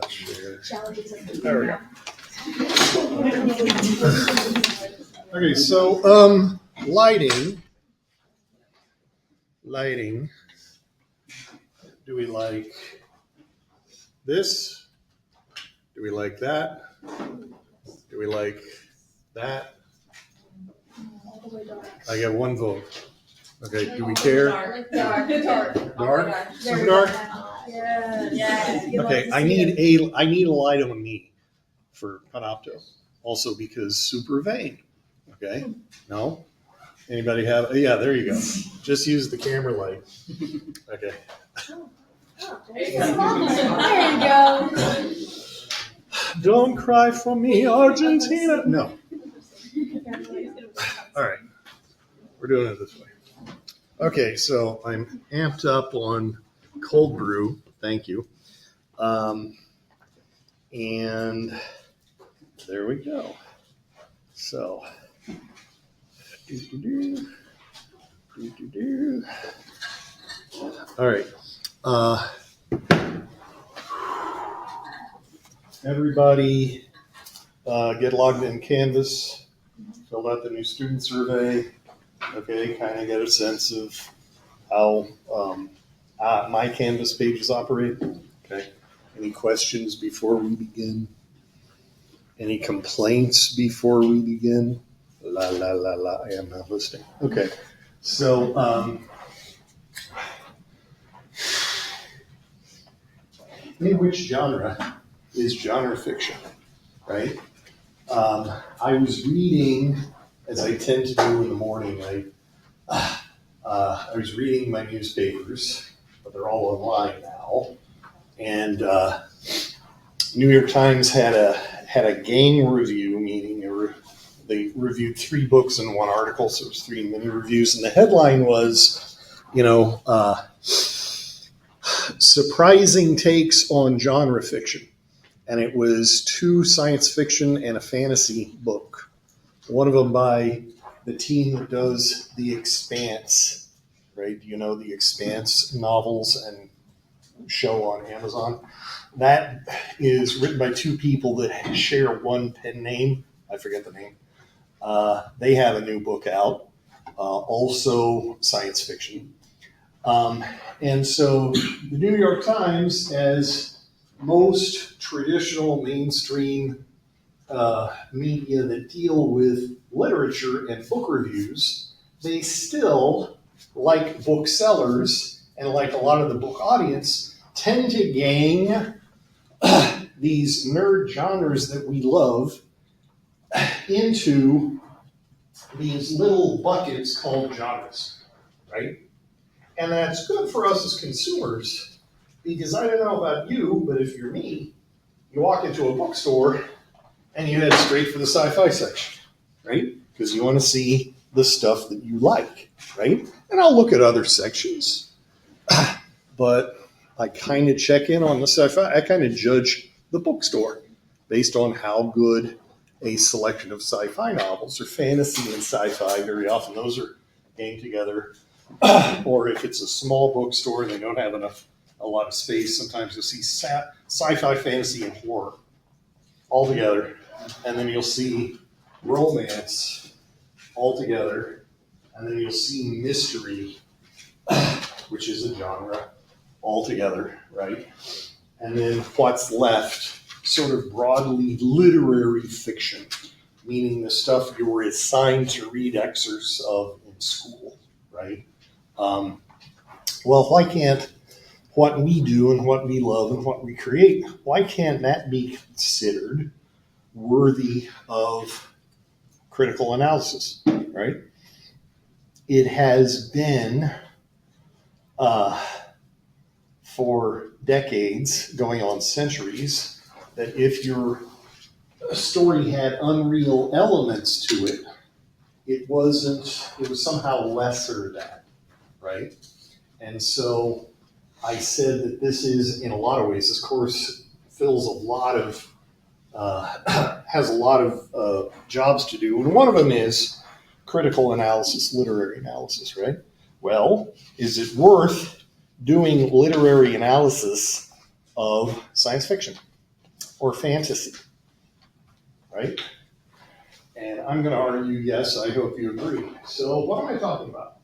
Share. Challenges of the There we go. Okay, so lighting. Do we like this? Do we like that? Do we like that? I get one vote. Okay, do we care? Dark. Dark? Super dark? Yeah. Okay, I need a light on me for Panopto. Also because super vain. Okay? No? Anybody have? Yeah, there you go. Just use the camera light. Okay. There you go. Don't cry for me, Argentina. No. All right. We're doing it this way. Okay, so I'm amped up on cold brew. Thank you. And there we go. So, all right. Everybody get logged in Canvas, filled out the new student survey. Okay, kind of get a sense of how my Canvas pages operate. Okay. Any questions before we begin? Any complaints before we begin? La, la, la, la. I am not listening. Okay. So, in which genre is genre fiction, right? I was reading, as I tend to do in the morning, I was reading my newspapers, but they're all online now. And New York Times had a gang review, meaning they reviewed 3 books in one article, so it was 3 mini reviews. And the headline was, surprising takes on genre fiction. And it was 2 science fiction and a fantasy book. One of them by the team that does The Expanse, right? You know, The Expanse novels and show on Amazon. That is written by 2 people that share one pen name. I forget the name. They have a new book out, also science fiction. And so the New York Times, as most traditional mainstream media that deal with literature and book reviews, they still, like booksellers and like a lot of the book audience, tend to gang these nerd genres that we love into these little buckets called genres, right? And that's good for us as consumers, because I don't know about you, but if you're me, you walk into a bookstore and you head straight for the sci-fi section, right? Because you want to see the stuff that you like, right? And I'll look at other sections, but I kind of check in on the sci-fi. I kind of judge the bookstore based on how good a selection of sci-fi novels or fantasy and sci-fi. Very often those are ganged together. Or if it's a small bookstore and they don't have a lot of space, sometimes you'll see sci-fi, fantasy, and horror all together. And then you'll see romance all together. And then you'll see mystery, which is a genre, all together, right? And then what's left, sort of broadly literary fiction, meaning the stuff you were assigned to read excerpts of in school, right? Well, why can't what we do and what we love and what we create, why can't that be considered worthy of critical analysis, right? It has been, for decades, going on centuries, that if your story had unreal elements to it, it was somehow lesser than, right? And so I said that this is, in a lot of ways, this course fills a lot of, has a lot of jobs to do. And one of them is critical analysis, literary analysis, right? Well, is it worth doing literary analysis of science fiction? or fantasy, right? And I'm going to argue, yes, I hope you agree. So what am I talking about?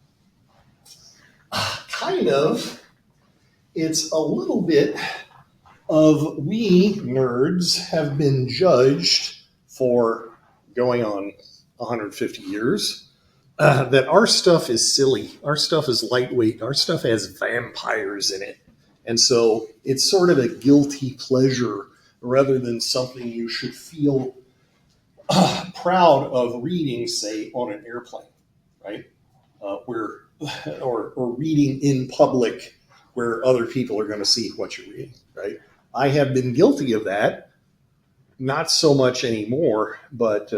Kind of, it's a little bit of we nerds have been judged for going on 150 years, that our stuff is silly, our stuff is lightweight, our stuff has vampires in it. And so it's sort of a guilty pleasure rather than something you should feel proud of reading, say, on an airplane, right? Or reading in public where other people are going to see what you're reading, right? I have been guilty of that, not so much anymore, but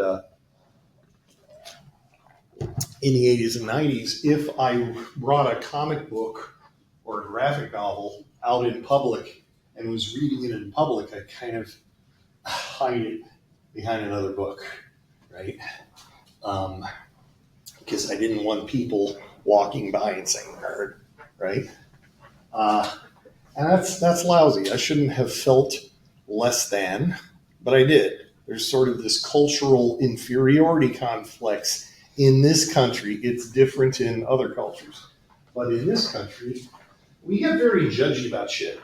in the 80s and 90s, if I brought a comic book or a graphic novel out in public and was reading it in public, I kind of hide it behind another book, right? Because I didn't want people walking by and saying nerd, right? And that's lousy. I shouldn't have felt less than, but I did. There's sort of this cultural inferiority complex in this country. It's different in other cultures. But in this country, we get very judgy about shit,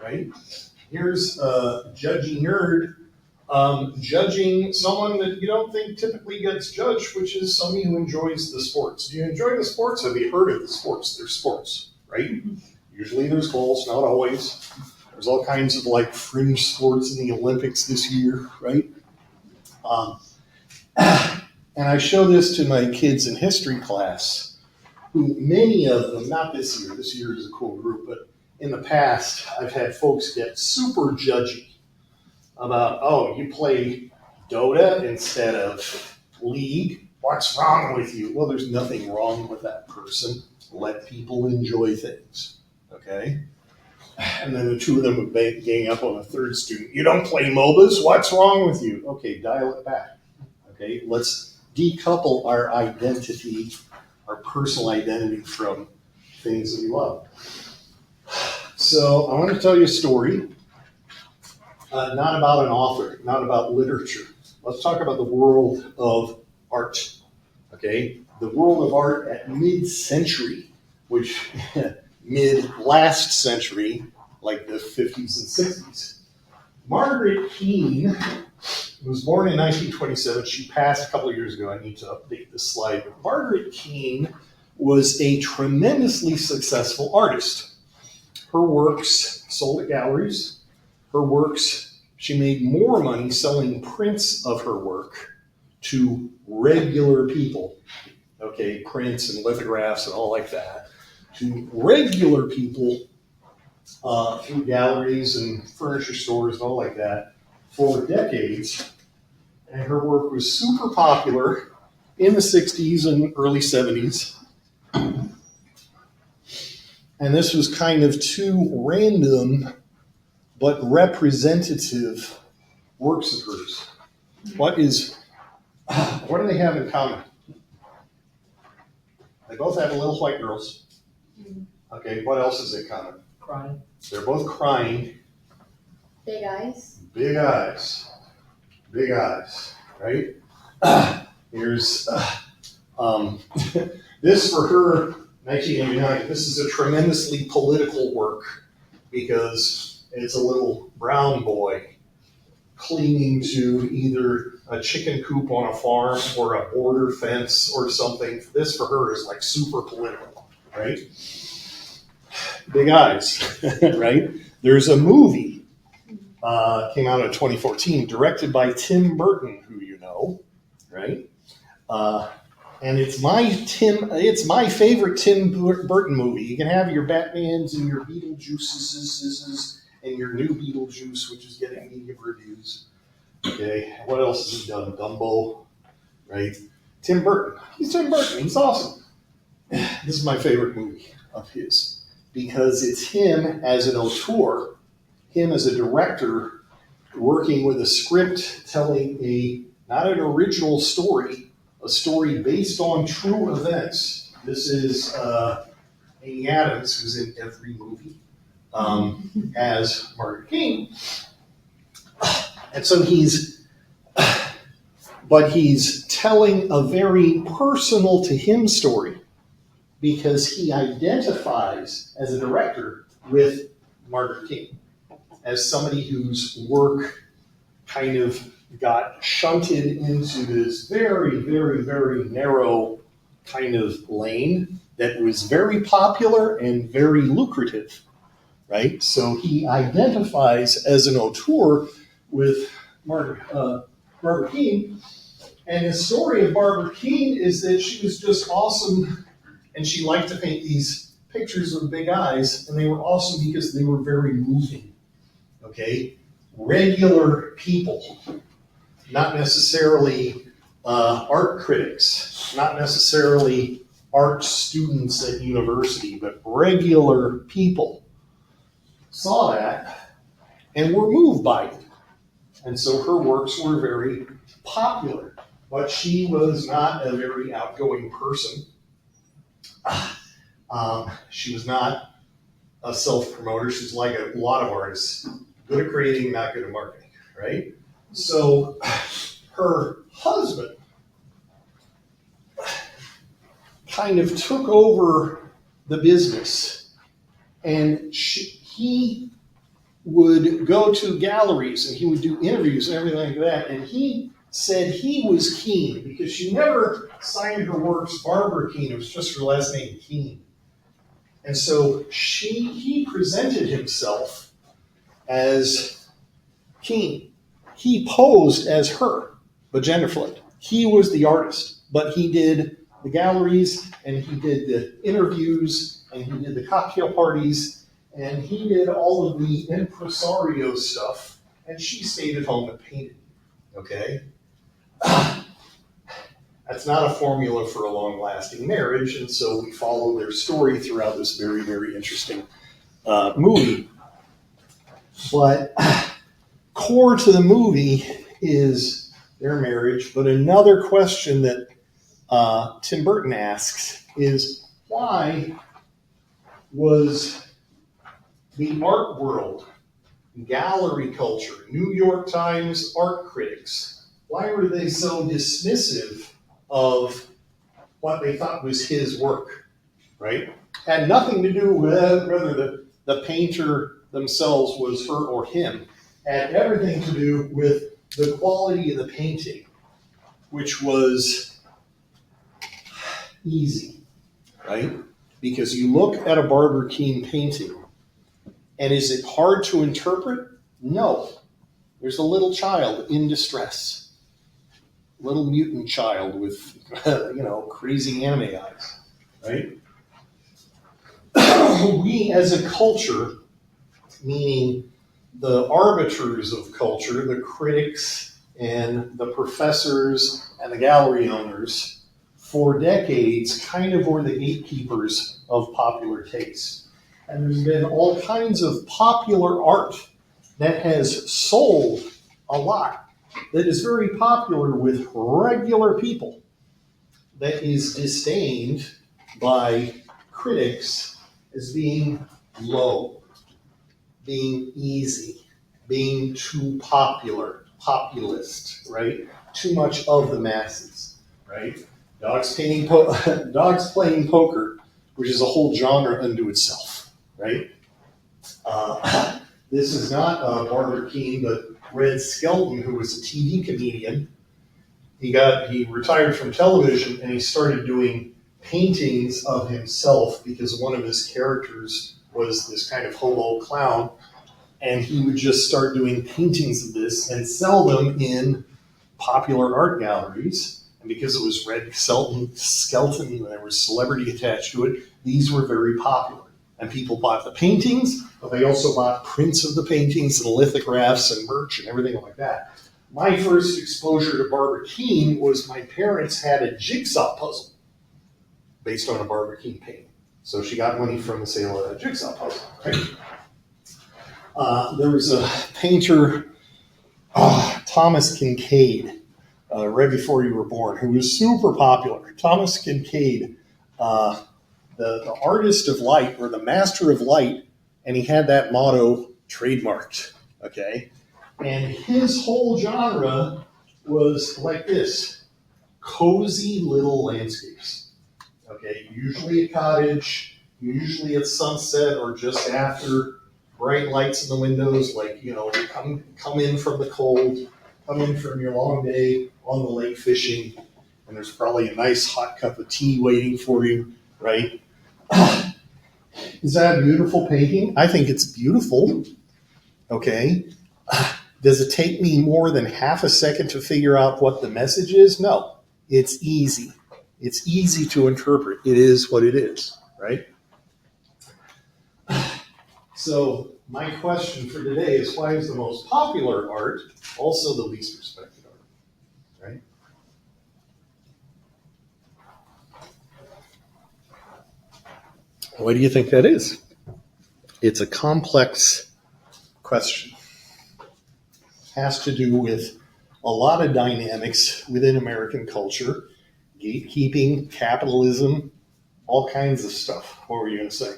right? Here's a judgy nerd judging someone that you don't think typically gets judged, which is somebody who enjoys the sports. Do you enjoy the sports? Have you heard of the sports? They're sports, right? Usually there's goals, not always. There's all kinds of like fringe sports in the Olympics this year, right? And I show this to my kids in history class, who many of them, not this year is a cool group, but in the past, I've had folks get super judgy about, oh, you play Dota instead of League. What's wrong with you? Well, there's nothing wrong with that person. Let people enjoy things, okay? And then the two of them would gang up on a third student. You don't play MOBAs? What's wrong with you? Okay, dial it back. Okay, let's decouple our identity, our personal identity from things that we love. So I want to tell you a story, not about an author, not about literature. Let's talk about the world of art, okay? The world of art at mid-century, which mid-last century, like the 50s and 60s. Margaret Keane was born in 1927. She passed a couple of years ago. I need to update this slide. But Margaret Keane was a tremendously successful artist. Her works sold at galleries. Her works, she made more money selling prints of her work to regular people. Okay, prints and lithographs and all like that. To regular people through galleries and furniture stores and all like that for decades. And her work was super popular in the 60s and early 70s. And this was kind of two random but representative works of hers. What do they have in common? They both have little white girls. Okay, what else is in common? Crying. They're both crying. Big eyes. Big eyes. Big eyes, right? Here's this for her, 1989. This is a tremendously political work because it's a little brown boy clinging to either a chicken coop on a farm or a border fence or something. This for her is like super political, right? Big eyes, right? There's a movie, came out in 2014, directed by Tim Burton, who you know, right? And it's my favorite Tim Burton movie. You can have your Batmans and your Beetlejuices and your new Beetlejuice, which is getting negative reviews. Okay, what else has he done? Dumbo, right? Tim Burton. He's Tim Burton. He's awesome. This is my favorite movie of his because it's him as an auteur, him as a director, working with a script telling not an original story, a story based on true events. This is Amy Adams, who's in every movie, as Margaret King. And so he's telling a very personal to him story because he identifies as a director with Margaret King as somebody whose work kind of got shunted into this very, very, very narrow kind of lane that was very popular and very lucrative, right? So he identifies as an auteur with Barbara Keene, and his story of Barbara Keene is that she was just awesome, and she liked to paint these pictures with big eyes, and they were awesome because they were very moving, okay? Regular people, not necessarily art critics, not necessarily art students at university, but regular people saw that and were moved by it. And so her works were very popular, but she was not a very outgoing person. She was not a self-promoter. She's like a lot of artists, good at creating, not good at marketing, right? So her husband kind of took over the business, and he would go to galleries and he would do interviews and everything like that, and he said he was Keene because she never signed her works Barbara Keene. It was just her last name, Keene. And so he presented himself as Keene. He posed as her, but gender flipped. He was the artist, but he did the galleries and he did the interviews and he did the cocktail parties and he did all of the impresario stuff, and she stayed at home and painted, okay? That's not a formula for a long-lasting marriage, and so we follow their story throughout this very, very interesting movie. But core to the movie is their marriage, but another question that Tim Burton asks is, why was the art world, gallery culture, New York Times art critics, why were they so dismissive of what they thought was his work, right? Had nothing to do with whether the painter themselves was her or him. Had everything to do with the quality of the painting, which was easy, right? Because you look at a Barbara Keene painting, and is it hard to interpret? No. There's a little child in distress. Little mutant child with, crazy anime eyes, right? We as a culture, meaning the arbiters of culture, the critics and the professors and the gallery owners, for decades kind of were the gatekeepers of popular taste. And there's been all kinds of popular art that has sold a lot, that is very popular with regular people, that is disdained by critics as being low, being easy, being too popular, populist, right? Too much of the masses, right? Dogs playing poker, which is a whole genre unto itself, right? This is not Barbara Keene, but Red Skelton, who was a TV comedian. He retired from television and he started doing paintings of himself because one of his characters was this kind of hobo clown, and he would just start doing paintings of this and sell them in popular art galleries. And because it was Red Skelton, and there was celebrity attached to it, these were very popular. And people bought the paintings, but they also bought prints of the paintings and lithographs and merch and everything like that. My first exposure to Barbara Keene was my parents had a jigsaw puzzle based on a Barbara Keene painting. So she got money from the sale of that jigsaw puzzle, right? There was a painter, Thomas Kincaid, right before you were born, who was super popular. Thomas Kincaid, the artist of light, or the master of light, and he had that motto trademarked, okay? And his whole genre was like this: cozy little landscapes. Okay, usually a cottage, usually at sunset or just after, bright lights in the windows, like, come in from the cold, come in from your long day on the lake fishing, and there's probably a nice hot cup of tea waiting for you, right? Is that a beautiful painting? I think it's beautiful. Okay. Does it take me more than half a second to figure out what the message is? No. It's easy. It's easy to interpret. It is what it is, right? So my question for today is, why is the most popular art also the least respected art, right? Why do you think that is? It's a complex question. Has to do with a lot of dynamics within American culture, gatekeeping, capitalism, all kinds of stuff. What were you going to say?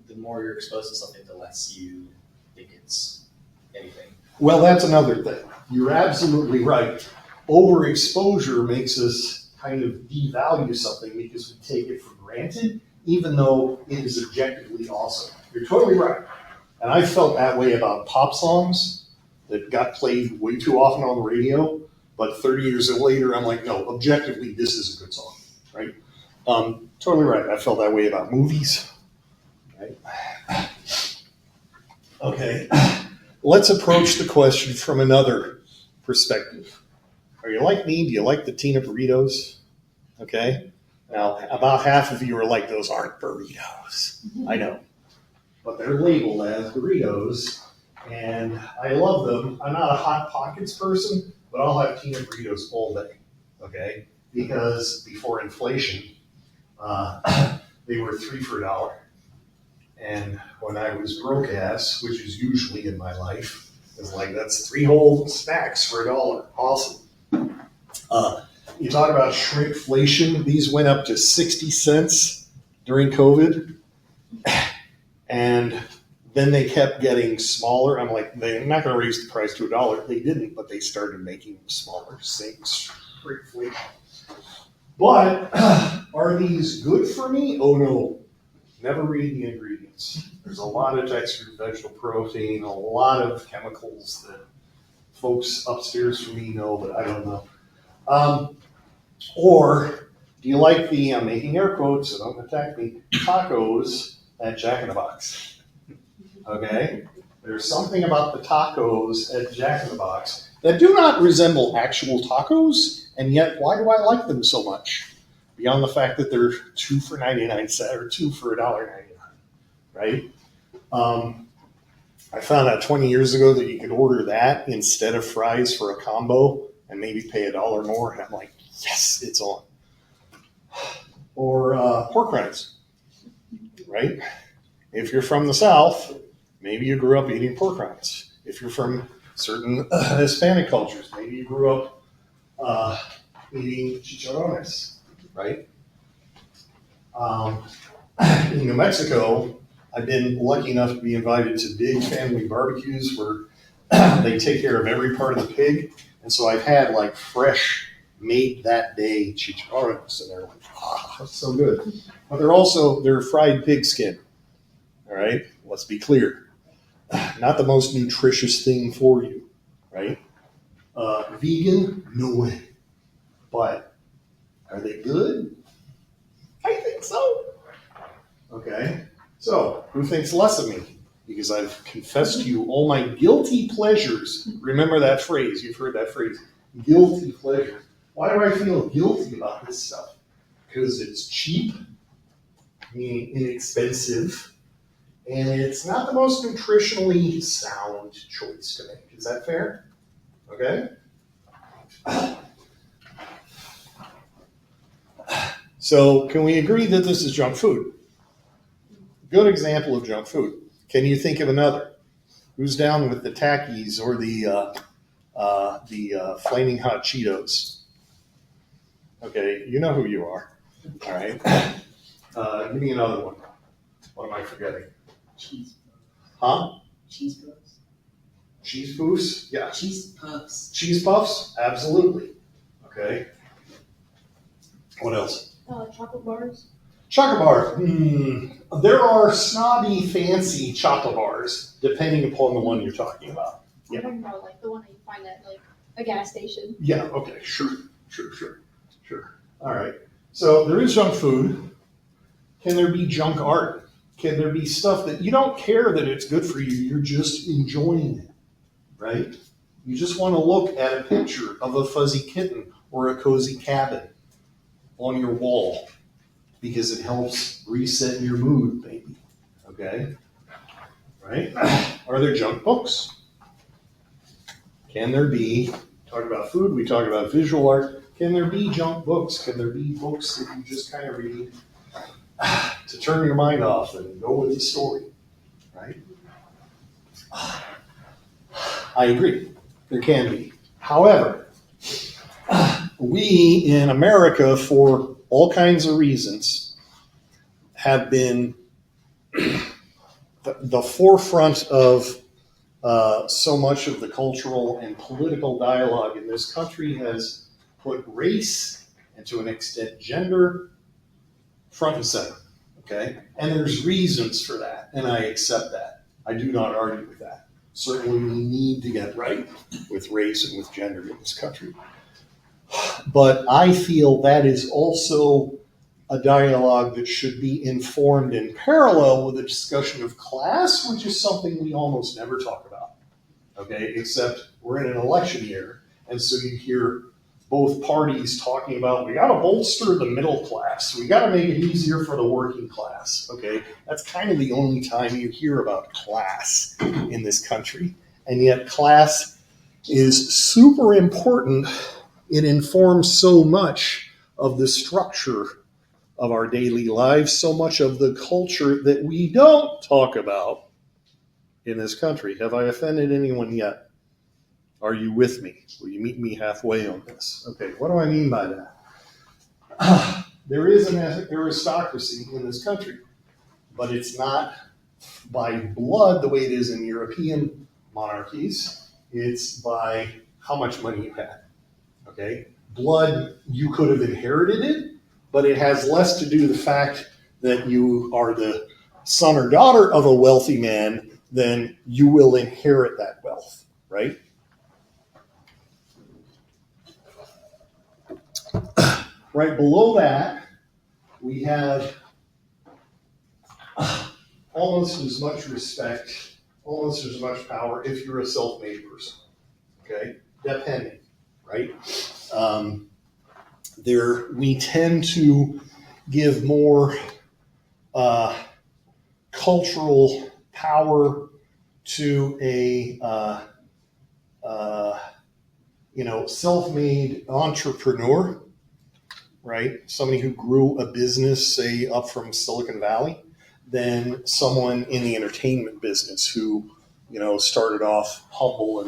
The more you're exposed to something, the less you think it's anything. Well, that's another thing. You're absolutely right. Overexposure makes us kind of devalue something because we take it for granted, even though it is objectively awesome. You're totally right. And I felt that way about pop songs that got played way too often on the radio, but 30 years later, I'm like, no, objectively, this is a good song, right? Totally right. I felt that way about movies. Right? Okay, let's approach the question from another perspective. Are you like me? Do you like the Tina burritos? Okay, now about half of you are like, those aren't burritos. I know, but they're labeled as burritos, and I love them. I'm not a Hot Pockets person, but I'll have Tina burritos all day, okay? Because before inflation, they were 3 for $1. And when I was broke ass, which is usually in my life, it's like, that's 3 whole snacks for $1. Awesome. You talk about shrinkflation. These went up to 60 cents during COVID. And then they kept getting smaller. I'm like, they're not going to raise the price to $1. They didn't, but they started making them smaller. Same shrinkflation. But are these good for me? Oh no. Never read the ingredients. There's a lot of textured vegetable protein, a lot of chemicals that folks upstairs from me know, but I don't know. Or do you like the, I'm making air quotes, so don't attack me, tacos at Jack in the Box? Okay? There's something about the tacos at Jack in the Box that do not resemble actual tacos, and yet why do I like them so much? Beyond the fact that they're 2 for 99 cents or 2 for $1.99, right? I found out 20 years ago that you could order that instead of fries for a combo and maybe pay $1 more. And I'm like, yes, it's on. Or pork rinds, right? If you're from the South, maybe you grew up eating pork rinds. If you're from certain Hispanic cultures, maybe you grew up eating chicharrones. Right? In New Mexico, I've been lucky enough to be invited to big family barbecues where they take care of every part of the pig. And so I've had like fresh, made that day chicharrones, and they're like, that's so good. But they're fried pig skin. All right? Let's be clear. Not the most nutritious thing for you, right? Vegan? No way. But are they good? I think so. Okay. So, who thinks less of me? Because I've confessed to you all my guilty pleasures. Remember that phrase. You've heard that phrase. Guilty pleasures. Why do I feel guilty about this stuff? Because it's cheap, meaning inexpensive, and it's not the most nutritionally sound choice to make. Is that fair? Okay? So can we agree that this is junk food? Good example of junk food. Can you think of another? Who's down with the Takis or the Flaming Hot Cheetos? Okay, you know who you are. All right. Give me another one. What am I forgetting? Cheese. Huh? Cheese bros. Cheese poofs? Yeah. Cheese puffs. Cheese puffs? Absolutely. Okay. What else? Chocolate bars. Chocolate bars. There are snobby, fancy chocolate bars, depending upon the one you're talking about. I'm talking about like the one that you find at like a gas station. Yeah, okay, sure. All right. So there is junk food. Can there be junk art? Can there be stuff that you don't care that it's good for you, you're just enjoying it, right? You just want to look at a picture of a fuzzy kitten or a cozy cabin on your wall because it helps reset your mood, maybe, okay? Right? Are there junk books? Can there be, talk about food, we talk about visual art, can there be junk books? Can there be books that you just kind of read to turn your mind off and go with the story, right? I agree, there can be. However, we in America, for all kinds of reasons, have been the forefront of so much of the cultural and political dialogue in this country has put race and to an extent gender front and center, okay? And there's reasons for that, and I accept that. I do not argue with that. Certainly we need to get right with race and with gender in this country. But I feel that is also a dialogue that should be informed in parallel with a discussion of class, which is something we almost never talk about, okay? Except we're in an election year, and so you hear both parties talking about, we gotta bolster the middle class, we gotta make it easier for the working class, okay? That's kind of the only time you hear about class in this country. And yet class is super important. It informs so much of the structure of our daily lives, so much of the culture that we don't talk about in this country. Have I offended anyone yet? Are you with me? Will you meet me halfway on this? Okay, what do I mean by that? There is an aristocracy in this country, but it's not by blood the way it is in European monarchies. It's by how much money you had, okay? Blood, you could have inherited it, but it has less to do with the fact that you are the son or daughter of a wealthy man than you will inherit that wealth, right? Right below that, we have almost as much respect, almost as much power if you're a self-made person, okay? Depending, right? We tend to give more cultural power to a self-made entrepreneur, right? Somebody who grew a business, say, up from Silicon Valley, than someone in the entertainment business who, started off humble and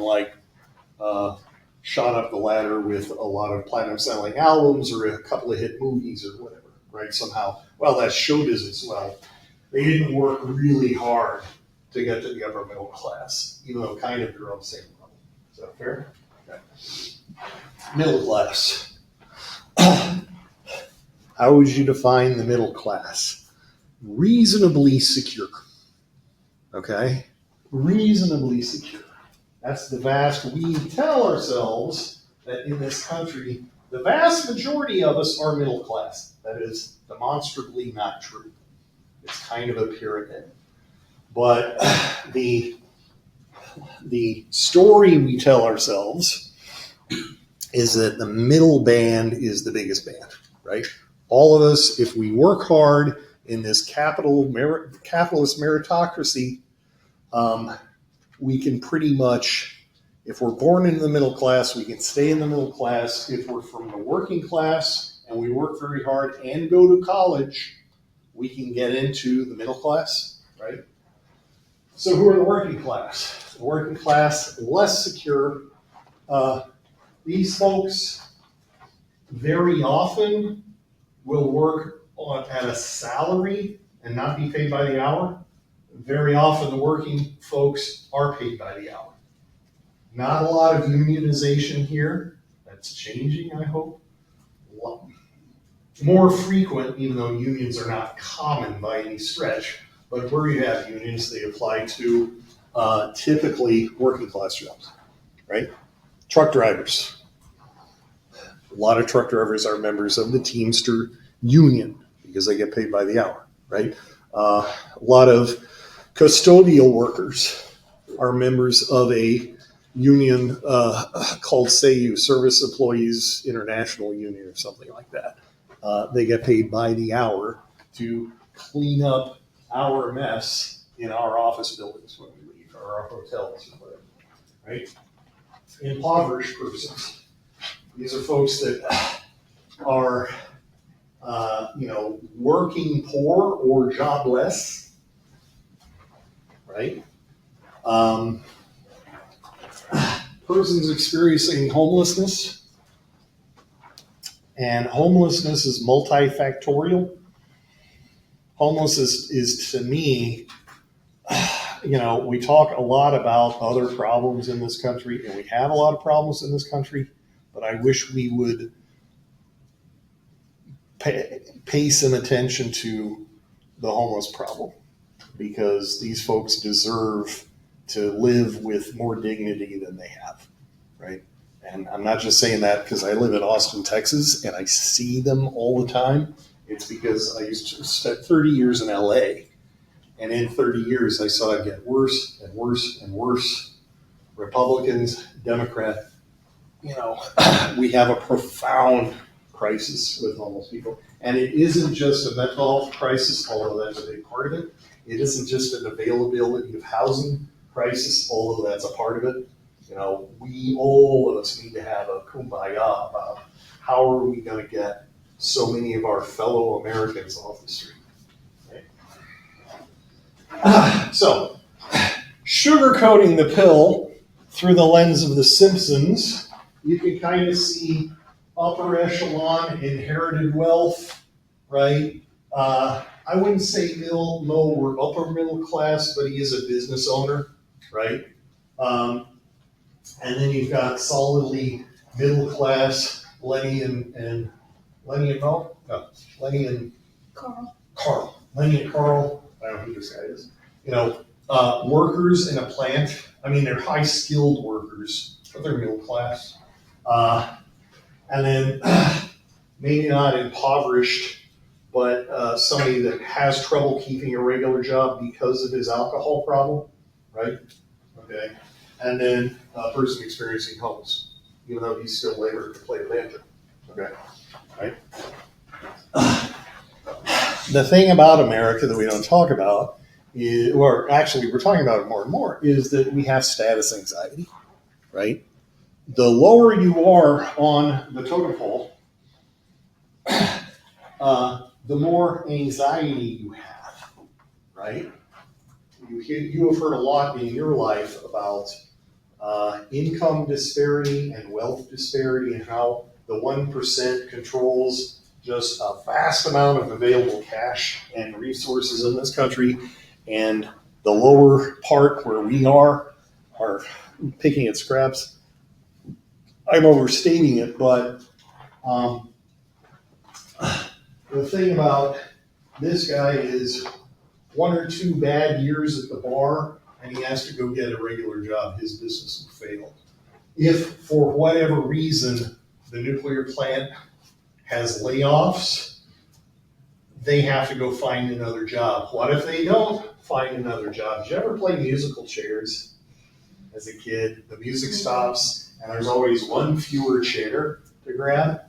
shot up the ladder with a lot of platinum selling albums or a couple of hit movies or whatever, right? Somehow, well, that's show business. Well, they didn't work really hard to get to the upper middle class, even though kind of they're on the same level. Is that fair? Okay. Middle class. How would you define the middle class? Reasonably secure. Okay? Reasonably secure. That's we tell ourselves that in this country, the vast majority of us are middle class. That is demonstrably not true. It's kind of a pyramid. But the story we tell ourselves is that the middle band is the biggest band, right? All of us, if we work hard in this capitalist meritocracy, we can pretty much, if we're born into the middle class, we can stay in the middle class. If we're from the working class and we work very hard and go to college, we can get into the middle class, right? So who are the working class? The working class, less secure. These folks very often will work at a salary and not be paid by the hour. Very often the working folks are paid by the hour, Not a lot of unionization here. That's changing, I hope. More frequent, even though unions are not common by any stretch, but where you have unions, they apply to typically working class jobs, right? Truck drivers. A lot of truck drivers are members of the Teamster union because they get paid by the hour, right? A lot of custodial workers are members of a union called SAU, Service Employees International Union or something like that. They get paid by the hour to clean up our mess in our office buildings when we leave, or our hotels or whatever, right? Impoverished persons. These are folks that are, working poor or jobless, right? Persons experiencing homelessness. And homelessness is multifactorial. Homelessness is to me, we talk a lot about other problems in this country, and we have a lot of problems in this country, but I wish we would pay some attention to the homeless problem, because these folks deserve to live with more dignity than they have, right? And I'm not just saying that because I live in Austin, Texas, and I see them all the time. It's because I used to spend 30 years in LA, and in 30 years I saw it get worse and worse and worse. Republicans, Democrat, we have a profound crisis with homeless people. And it isn't just a mental health crisis, although that's a big part of it. It isn't just an availability of housing crisis, although that's a part of it. We all of us need to have a kumbaya about how are we going to get so many of our fellow Americans off the street. Right? So, sugarcoating the pill through the lens of The Simpsons, you can kind of see upper echelon inherited wealth, right? I wouldn't say low or upper middle class, but he is a business owner, right? And then you've got solidly middle class Lenny and Lenny and Mo? No, Lenny and Carl. Lenny and Carl, I don't know who this guy is. Workers in a plant. I mean, they're high skilled workers, but they're middle class. And then maybe not impoverished, but somebody that has trouble keeping a regular job because of his alcohol problem, right? Okay. And then a person experiencing homeless, even though he's still labor to play the banjo. Okay. Right? The thing about America that we don't talk about is, or actually we're talking about it more and more, is that we have status anxiety, right? The lower you are on the totem pole, the more anxiety you have, right? You have heard a lot in your life about income disparity and wealth disparity, and how the 1% controls just a vast amount of available cash and resources in this country, and the lower part where we are picking at scraps. I'm overstating it, but the thing about this guy is 1 or 2 bad years at the bar, and he has to go get a regular job. His business will fail. If for whatever reason the nuclear plant has layoffs, they have to go find another job. What if they don't find another job? Did you ever play musical chairs as a kid? The music stops, and there's always one fewer chair to grab.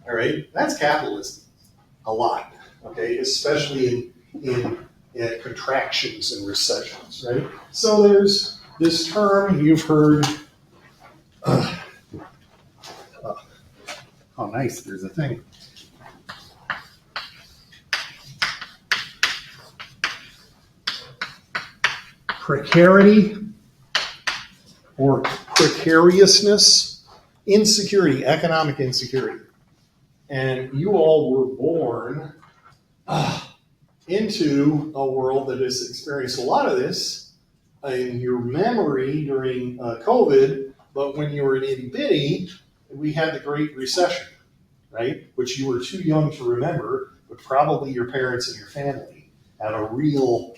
All right, that's capitalism, a lot. Okay, especially in contractions and recessions, right? So there's this term you've heard. Oh, nice! There's a thing. Precarity or precariousness, insecurity, economic insecurity. And you all were born into a world that has experienced a lot of this. In your memory during COVID, But when you were an itty bitty, we had the Great Recession, right? Which you were too young to remember, but probably your parents and your family have a real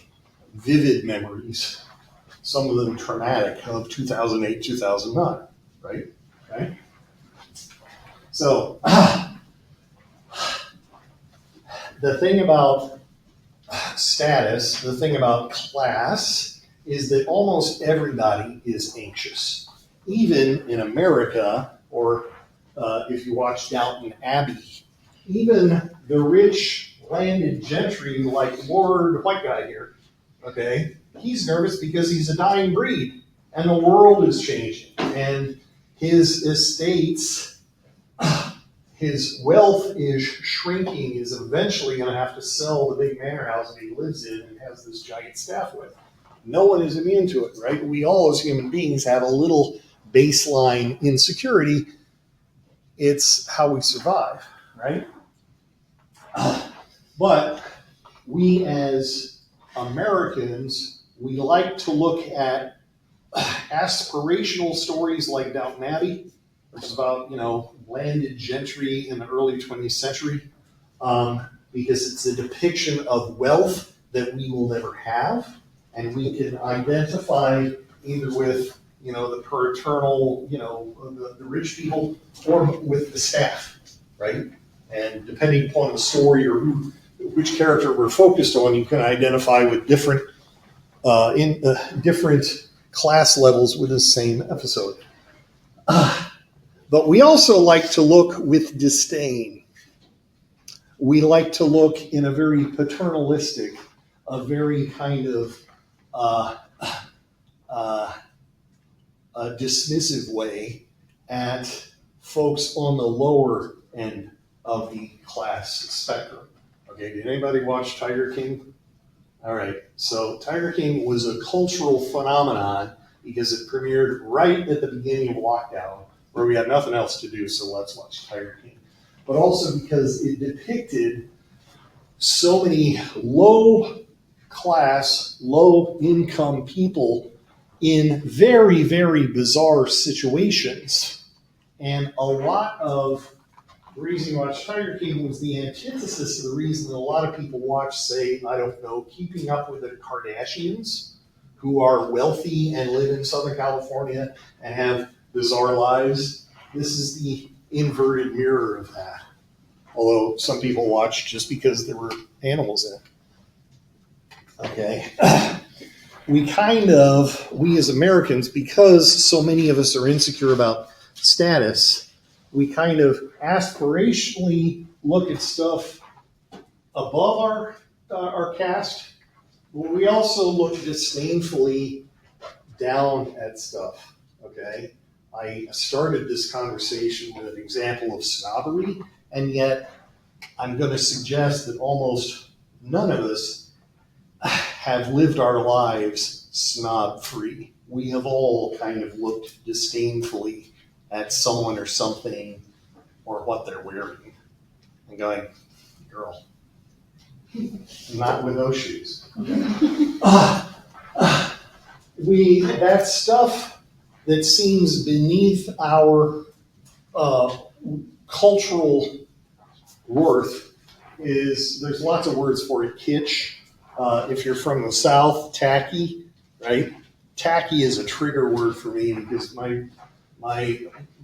vivid memories, some of them traumatic, of 2008, 2009, right? Okay. So the thing about status, the thing about class, is that almost everybody is anxious. Even in America, or if you watch Downton Abbey, even the rich landed gentry like Lord White Guy here, okay, he's nervous because he's a dying breed and the world is changing and his estates, his wealth is shrinking, is eventually going to have to sell the big manor house that he lives in and has this giant staff with. No one is immune to it, right? We all as human beings have a little baseline insecurity. It's how we survive, right? But we as Americans, we like to look at aspirational stories like Downton Abbey, which is about, landed gentry in the early 20th century, because it's a depiction of wealth that we will never have, and we can identify either with, the paternal, the rich people, or with the staff, right? And depending upon the story or which character we're focused on, you can identify with different different class levels with the same episode. But we also like to look with disdain. We like to look in a very paternalistic, a very kind of a dismissive way at folks on the lower end of the class spectrum. Okay, did anybody watch Tiger King? All right, so Tiger King was a cultural phenomenon because it premiered right at the beginning of lockdown, where we had nothing else to do, so let's watch Tiger King. But also because it depicted so many low-class, low-income people in very, very bizarre situations. And a lot of the reason you watch Tiger King was the antithesis of the reason that a lot of people watch, say, Keeping Up with the Kardashians, who are wealthy and live in Southern California and have bizarre lives. This is the inverted mirror of that. Although some people watch just because there were animals in it. Okay. We as Americans, because so many of us are insecure about status, we kind of aspirationally look at stuff above our caste, but we also look disdainfully down at stuff, okay? I started this conversation with an example of snobbery, and yet I'm going to suggest that almost none of us have lived our lives snob-free. We have all kind of looked disdainfully at someone or something or what they're wearing and going, girl, not with those shoes. That stuff that seems beneath our cultural worth there's lots of words for it. Kitsch. If you're from the South, tacky, right? Tacky is a trigger word for me because my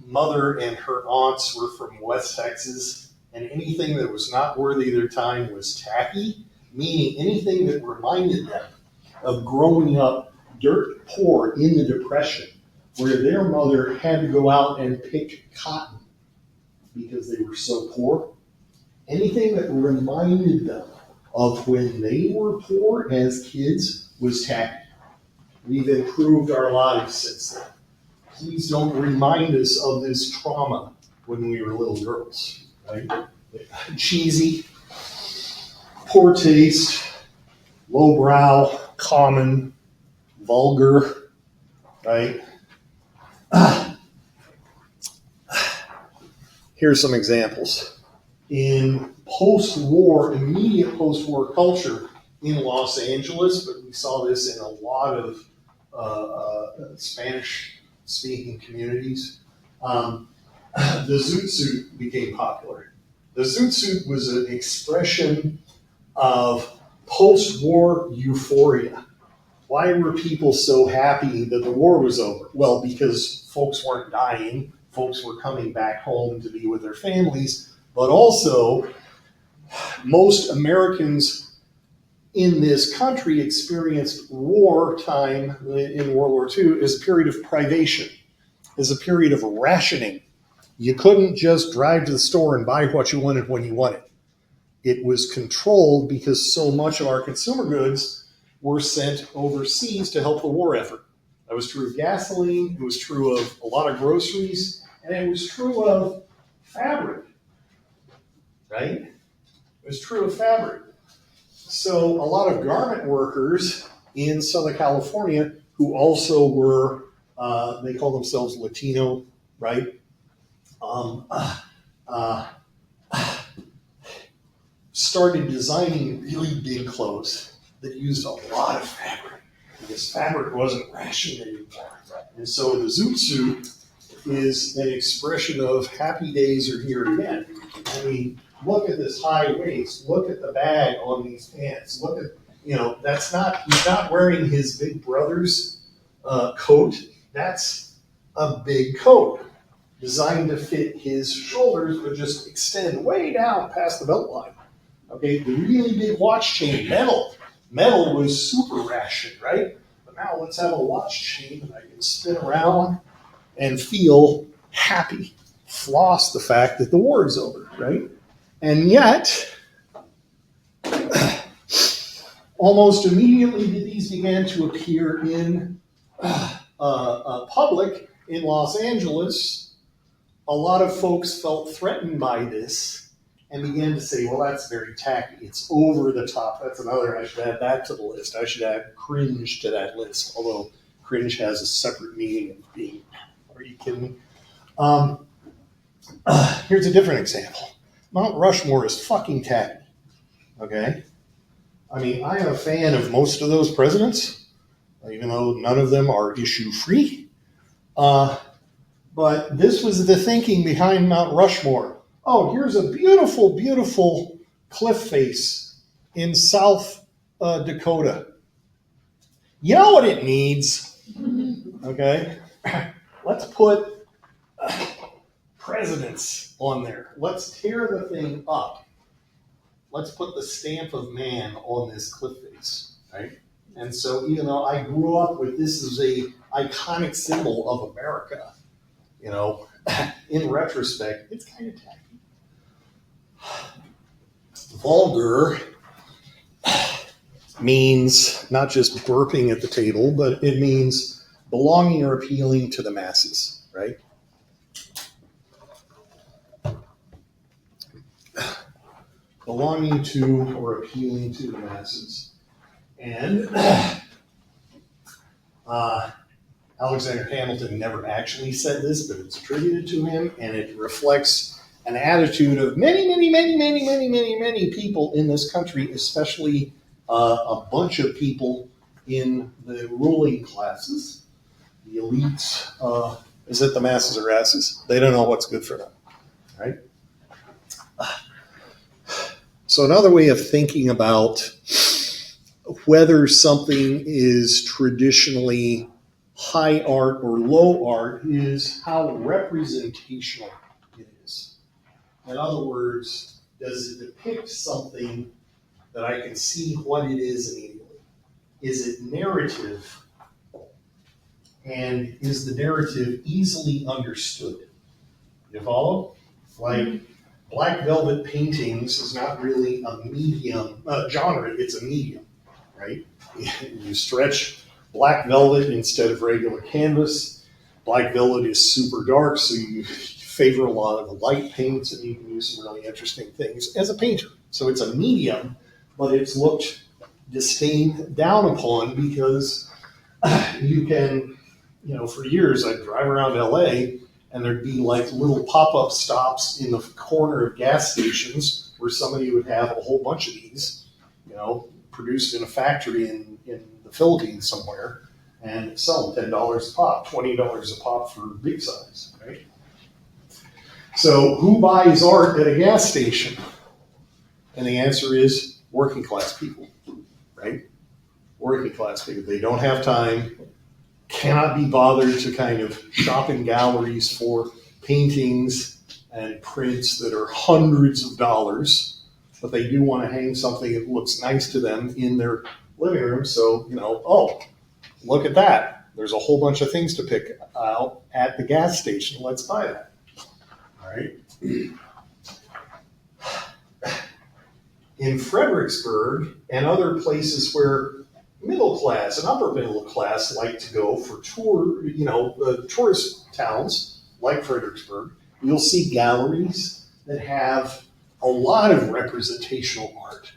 mother and her aunts were from West Texas, and anything that was not worthy of their time was tacky, meaning anything that reminded them of growing up dirt poor in the Depression, where their mother had to go out and pick cotton because they were so poor. Anything that reminded them of when they were poor as kids was tacky. We've improved our lives since then. Please don't remind us of this trauma when we were little girls, right? Cheesy, poor taste, lowbrow, common, vulgar, right? Here's some examples. In immediate post-war culture in Los Angeles, but we saw this in a lot of speaking communities, the zoot suit became popular. The zoot suit was an expression of post-war euphoria. Why were people so happy that the war was over? Well, because folks weren't dying, folks were coming back home to be with their families, but also most Americans in this country experienced wartime in World War II as a period of privation, as a period of rationing. You couldn't just drive to the store and buy what you wanted when you wanted. It was controlled because so much of our consumer goods were sent overseas to help the war effort. That was true of gasoline, it was true of a lot of groceries, and it was true of fabric, right? It was true of fabric. So a lot of garment workers in Southern California who also were, they call themselves Latino, right? Started designing really big clothes that used a lot of fabric because fabric wasn't rationed anymore. And so the zoot suit is an expression of happy days are here again. I mean, look at this high waist, look at the bag on these pants, look at, he's not wearing his big brother's coat. That's a big coat designed to fit his shoulders, but just extend way down past the belt line. Okay, the really big watch chain, metal. Metal was super rationed, right? But now let's have a watch chain that I can spin around and feel happy, floss the fact that the war is over, right? And yet, almost immediately these began to appear in public in Los Angeles. A lot of folks felt threatened by this and began to say, well, that's very tacky. It's over the top. That's another, I should add that to the list. I should add cringe to that list, although cringe has a separate meaning of being, are you kidding me? Here's a different example. Mount Rushmore is fucking tacky, okay? I mean, I am a fan of most of those presidents, even though none of them are issue-free. But this was the thinking behind Mount Rushmore. Oh, here's a beautiful, beautiful cliff face in South Dakota. You know what it needs? Okay? Let's put presidents on there. Let's tear the thing up. Let's put the stamp of man on this cliff face, right? And so even though I grew up with this as a iconic symbol of America, in retrospect, it's kind of tacky. Vulgar means not just burping at the table, but it means belonging or appealing to the masses, right? Belonging to or appealing to the masses. And Alexander Hamilton never actually said this, but it's attributed to him, and it reflects an attitude of many people in this country, especially a bunch of people in the ruling classes, the elites. Is it the masses or asses? They don't know what's good for them, right? So another way of thinking about whether something is traditionally high art or low art is how representational it is. In other words, does it depict something that I can see what it is immediately? Is it narrative? And is the narrative easily understood? You follow? Like black velvet paintings is not really a medium genre, it's a medium, right? You stretch black velvet instead of regular canvas. Black velvet is super dark, so you favor a lot of the light paints, and you can use some really interesting things as a painter. So it's a medium, but it's looked disdained down upon because you can, for years I'd drive around LA and there'd be like little pop-up stops in the corner of gas stations where somebody would have a whole bunch of these, produced in a factory in the Philippines somewhere. and sell them $10 a pop, $20 a pop for big size, right? So who buys art at a gas station? And the answer is working class people, right? Working class people. They don't have time, cannot be bothered to kind of shop in galleries for paintings and prints that are hundreds of dollars, but they do want to hang something that looks nice to them in their living room. So, oh, look at that. There's a whole bunch of things to pick out at the gas station. Let's buy that. All right. In Fredericksburg and other places where middle class and upper middle class like to go for tourist towns like Fredericksburg, you'll see galleries that have a lot of representational art.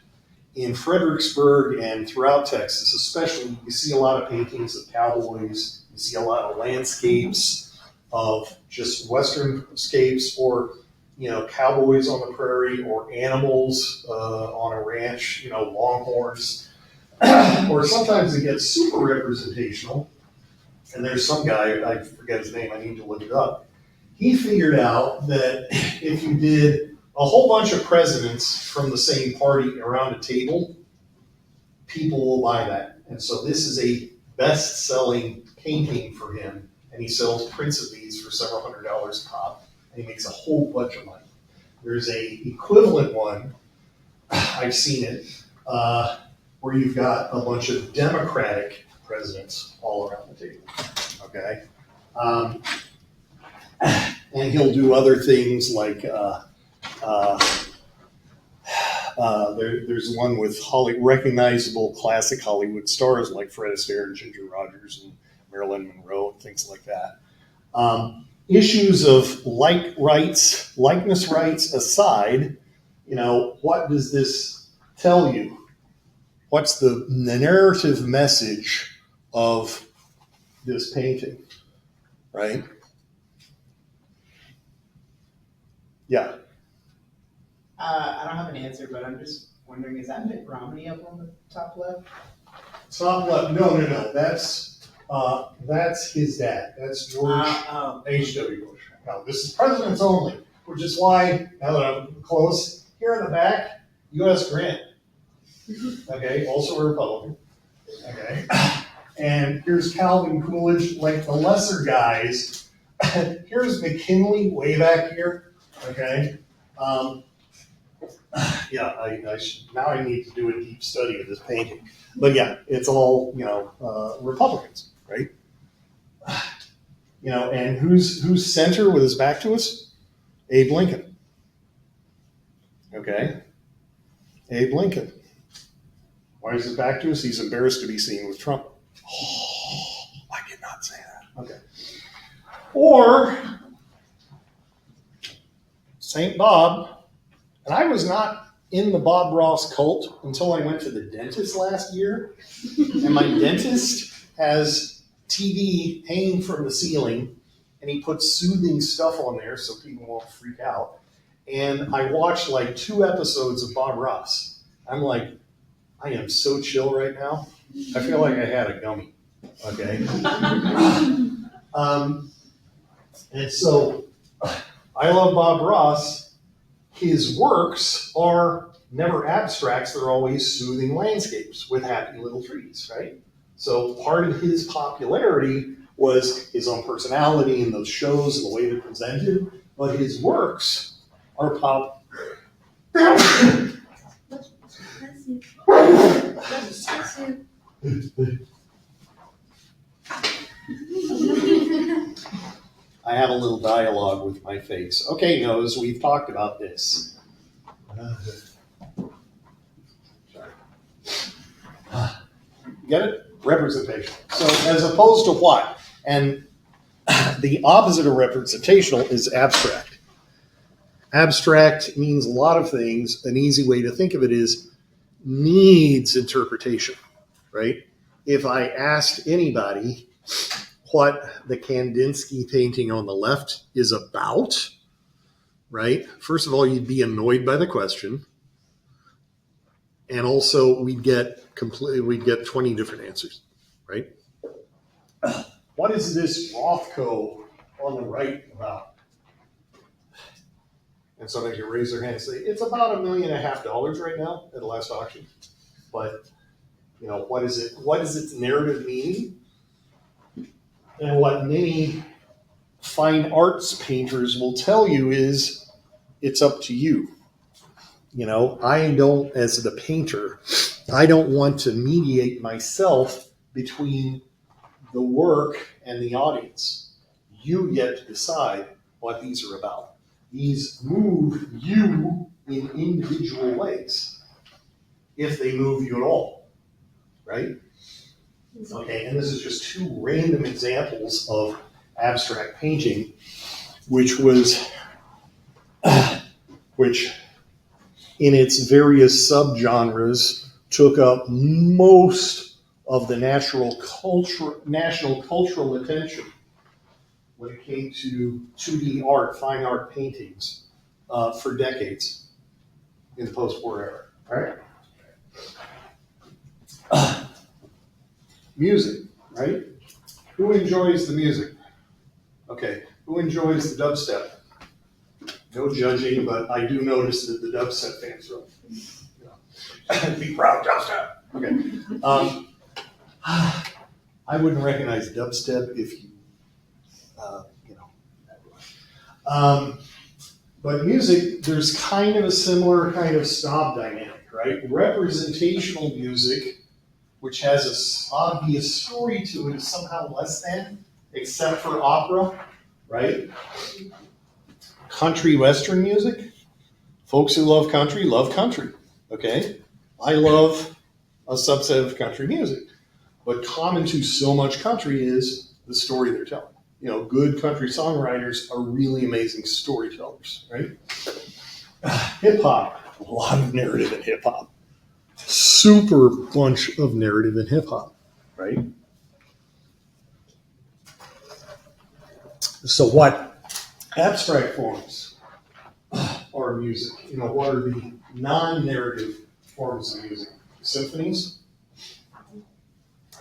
In Fredericksburg and throughout Texas, especially, you see a lot of paintings of cowboys. You see a lot of landscapes of just westernscapes, or cowboys on the prairie, or animals on a ranch, longhorns. Or sometimes it gets super representational. And there's some guy, I forget his name, I need to look it up. He figured out that if you did a whole bunch of presidents from the same party around a table, people will buy that. And so this is a best-selling painting for him, and he sells prints of these for several $100s a pop, and he makes a whole bunch of money. There's a equivalent one, I've seen it, where you've got a bunch of Democratic presidents all around the table, okay? And he'll do other things like, there's one with recognizable classic Hollywood stars like Fred Astaire and Ginger Rogers and Marilyn Monroe and things like that. Issues of likeness rights aside, what does this tell you? What's the narrative message of this painting, right? Yeah. I don't have an answer, but I'm just wondering, is that Mitt Romney up on the top left? Top left. No. That's his dad. That's George H.W. Bush. Now, this is presidents only, which is why, now that I'm close, here in the back, U.S. Grant. Okay, also a Republican. Okay. And here's Calvin Coolidge, like the lesser guys. Here's McKinley way back here. Okay. Now I need to do a deep study of this painting. But yeah, it's all, Republicans, right? And who's center with his back to us? Abe Lincoln. Okay. Abe Lincoln. Why is his back to us? He's embarrassed to be seen with Trump. Oh, I did not say that. Okay. Or St. Bob. And I was not in the Bob Ross cult until I went to the dentist last year. And my dentist has TV hanging from the ceiling, and he puts soothing stuff on there so people won't freak out. And I watched like 2 episodes of Bob Ross. I'm like, I am so chill right now. I feel like I had a gummy. Okay. And so I love Bob Ross. His works are never abstracts. They're always soothing landscapes with happy little trees, right? So part of his popularity was his own personality and those shows and the way they're presented, but his works are pop. I have a little dialogue with my face. Okay, nose, we've talked about this. Sorry. Get it? Representation. So as opposed to what? And the opposite of representational is abstract. Abstract means a lot of things. An easy way to think of it is needs interpretation, right? If I asked anybody what the Kandinsky painting on the left is about, right? First of all, you'd be annoyed by the question. And also we'd get 20 different answers, right? what is this Rothko on the right about? And somebody can raise their hand and say, it's about $1.5 million right now at the last auction. But, you know, what is it? What is its narrative meaning? And what many fine arts painters will tell you is it's up to you. You know, I don't, as the painter, I don't want to mediate myself between the work and the audience. You get to decide what these are about. These move you in individual ways, if they move you at all, right? Okay, and this is just two random examples of abstract painting, which in its various subgenres took up most of the national cultural attention when it came to 2D art, fine art paintings, for decades in the post-war era. All right? Music, right? Who enjoys the music? Okay, who enjoys the dubstep? No judging, but I do notice that the dubstep fans are, be proud, dubstep. Okay. I wouldn't recognize dubstep if you, but music, there's kind of a similar kind of snob dynamic, right? Representational music, which has an obvious story to it, is somehow less than, except for opera, right? Country western music, folks who love country, okay? I love a subset of country music, but common to so much country is the story they're telling. You know, good country songwriters are really amazing storytellers, right? Hip hop, a lot of narrative in hip hop. Super bunch of narrative in hip hop, right? So what abstract forms are music? You know, what are the non-narrative forms of music? Symphonies,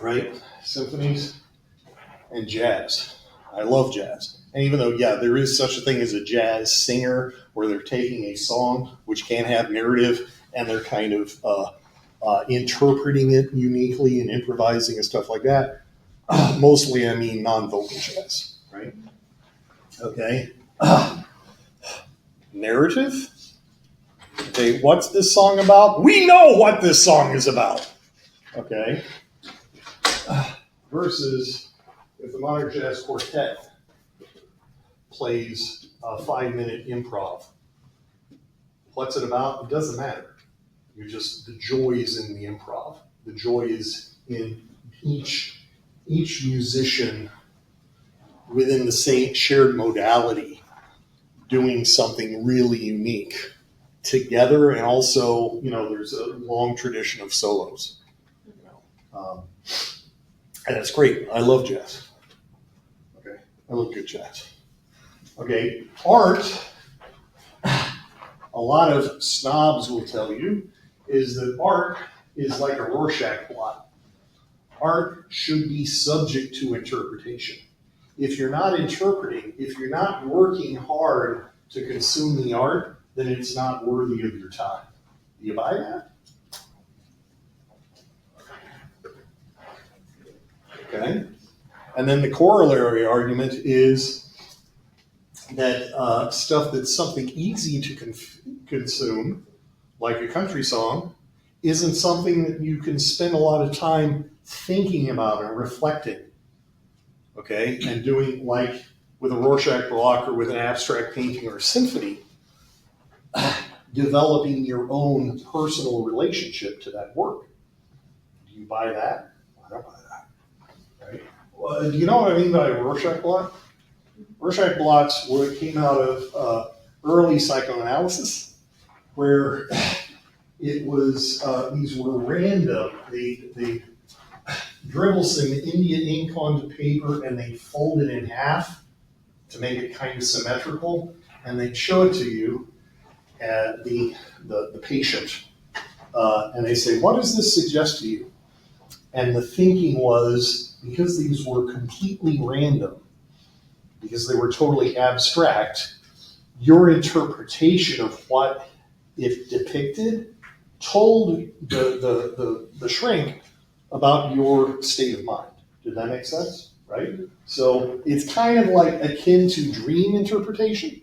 right? Symphonies and jazz. I love jazz. And even though, yeah, there is such a thing as a jazz singer where they're taking a song which can have narrative and they're kind of interpreting it uniquely and improvising and stuff like that. Mostly, I mean non-vocal jazz, right? Okay. Narrative? Okay, what's this song about? We know what this song is about. Okay. Versus if the modern jazz quartet plays a 5-minute improv, what's it about? It doesn't matter. The joy is in the improv. The joy is in each musician within the same shared modality doing something really unique together, and also, you know, there's a long tradition of solos. And it's great. I love jazz. Okay, I love good jazz. Okay, art, a lot of snobs will tell you, is that art is like a Rorschach blot. Art should be subject to interpretation. If you're not interpreting, if you're not working hard to consume the art, then it's not worthy of your time. Do you buy that? Okay. And then the corollary argument is that stuff that's something easy to consume, like a country song, isn't something that you can spend a lot of time thinking about and reflecting. Okay, and doing, like with a Rorschach block or with an abstract painting or a symphony, developing your own personal relationship to that work. Do you buy that? I don't buy that. Right? Well, do you know what I mean by a Rorschach blot? Rorschach blots came out of early psychoanalysis, where it was these were random. They dribble some India ink onto paper and they fold it in half to make it kind of symmetrical, and they show it to you, the patient, and they say, "What does this suggest to you?" And the thinking was because these were completely random, because they were totally abstract, your interpretation of what it depicted told the shrink about your state of mind. Did that make sense? Right? So it's kind of like akin to dream interpretation,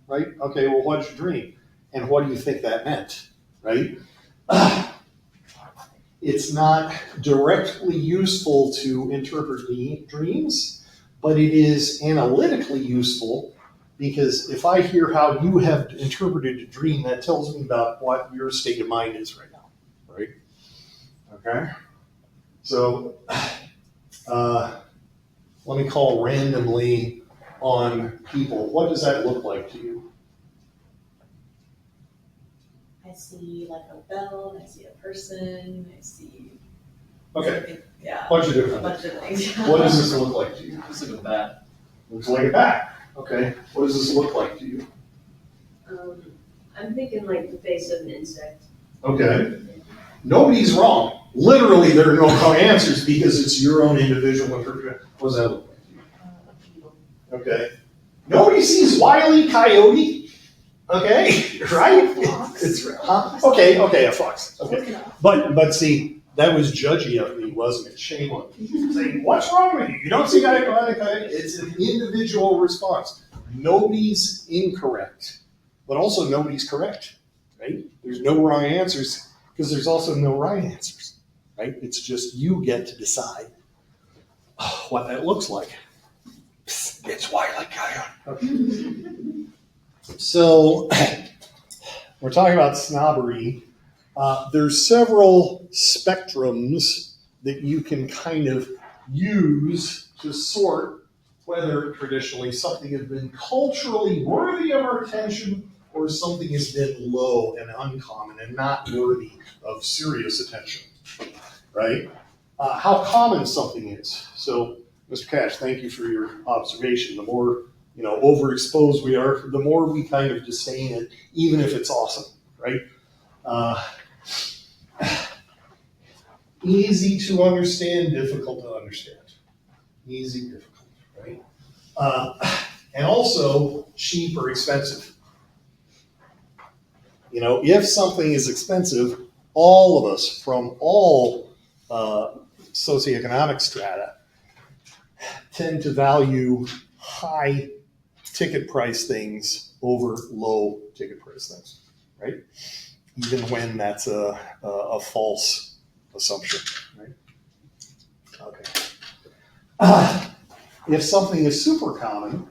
right? Okay, well, what did you dream? And what do you think that meant, right? It's not directly useful to interpret dreams, but it is analytically useful because if I hear how you have interpreted a dream, that tells me about what your state of mind is right now, right? Okay? So, let me call randomly on people. What does that look like to you? I see like a bell, I see a person, I see. Okay, Yeah. bunch of A different bunch of things. What does this look like to you? Looks like a bat. Looks like a bat. Okay, what does this look like to you? I'm thinking like the face of an insect. Okay, nobody's wrong. Literally, there are no wrong answers because it's your own individual interpretation. What does that look like to you? A beetle. Okay, nobody sees Wile E. Coyote. Okay, right? Fox. Okay, a fox. Okay, Look it up. but see, that was judgy of me, wasn't it? Shame on me. Saying, what's wrong with you? You don't see Wile E. Coyote? It's an individual response. Nobody's incorrect, but also nobody's correct, right? There's no wrong answers because there's also no right answers, right? It's just you get to decide what that looks like. It's Wile E. Coyote. So we're talking about snobbery. There's several spectrums that you can kind of use to sort whether traditionally something has been culturally worthy of our attention or something has been low and uncommon and not worthy of serious attention, right? How common something is. So, Mr. Cash, thank you for your observation. The more overexposed we are, the more we kind of disdain it, even if it's awesome, right? Easy to understand, difficult to understand. Easy, difficult, right? And also cheap or expensive. If something is expensive, all of us from all socioeconomic strata tend to value high ticket price things over low ticket price things, right? Even when that's a false assumption, right? Okay. If something is super common,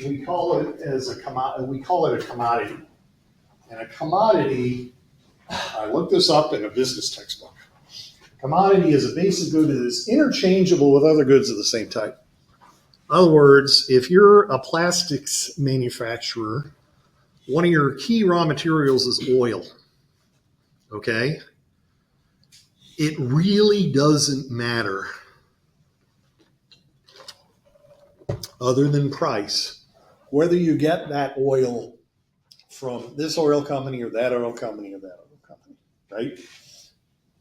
we call it a commodity. And a commodity, I looked this up in a business textbook. Commodity is a basic good that is interchangeable with other goods of the same type. In other words, if you're a plastics manufacturer, one of your key raw materials is oil, okay? It really doesn't matter, other than price, whether you get that oil from this oil company or that oil company or that oil company, right?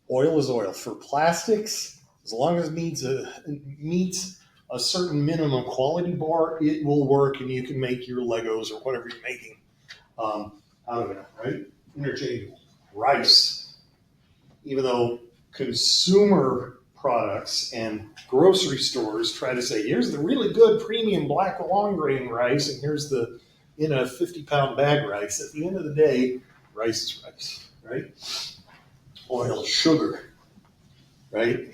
Oil is oil. For plastics, as long as it meets a certain minimum quality bar, it will work and you can make your Legos or whatever you're making out of it, right? Interchangeable. Rice, even though consumer products and grocery stores try to say, here's the really good premium black long grain rice and here's the in a 50-pound bag rice. At the end of the day, rice is rice, right? Oil is sugar, right?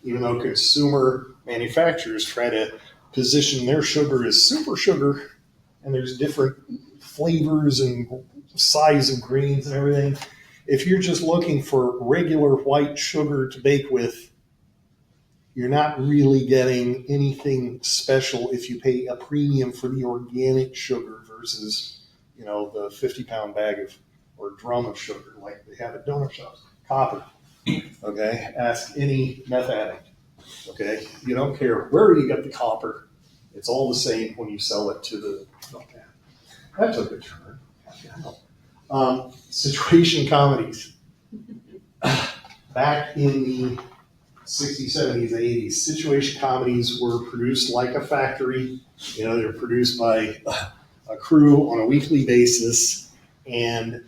Even though consumer manufacturers try to position their sugar as super sugar, and there's different flavors and size of grains and everything. If you're just looking for regular white sugar to bake with, you're not really getting anything special if you pay a premium for the organic sugar versus, the 50-pound bag of or drum of sugar like they have at donut shops. Copper, okay? Ask any meth addict, okay? You don't care where you get the copper. It's all the same when you sell it to the, okay. That took a turn. Situation comedies. Back in the 60s, 70s, and 80s, situation comedies were produced like a factory. You know, they were produced by a crew on a weekly basis, and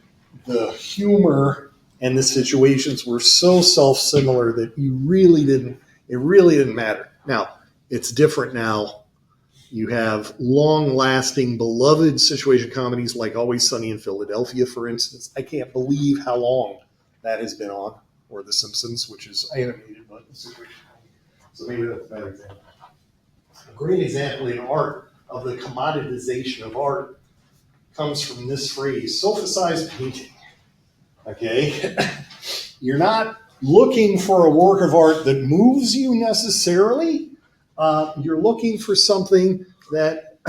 the humor and the situations were so self-similar that it really didn't matter. Now, it's different now. You have long-lasting, beloved situation comedies like Always Sunny in Philadelphia, for instance. I can't believe how long that has been on, or The Simpsons, which is animated, but the situation comedy. So maybe that's a better example. A great example in art of the commoditization of art comes from this phrase, sulfacized painting. Okay? You're not looking for a work of art that moves you necessarily. You're looking for something that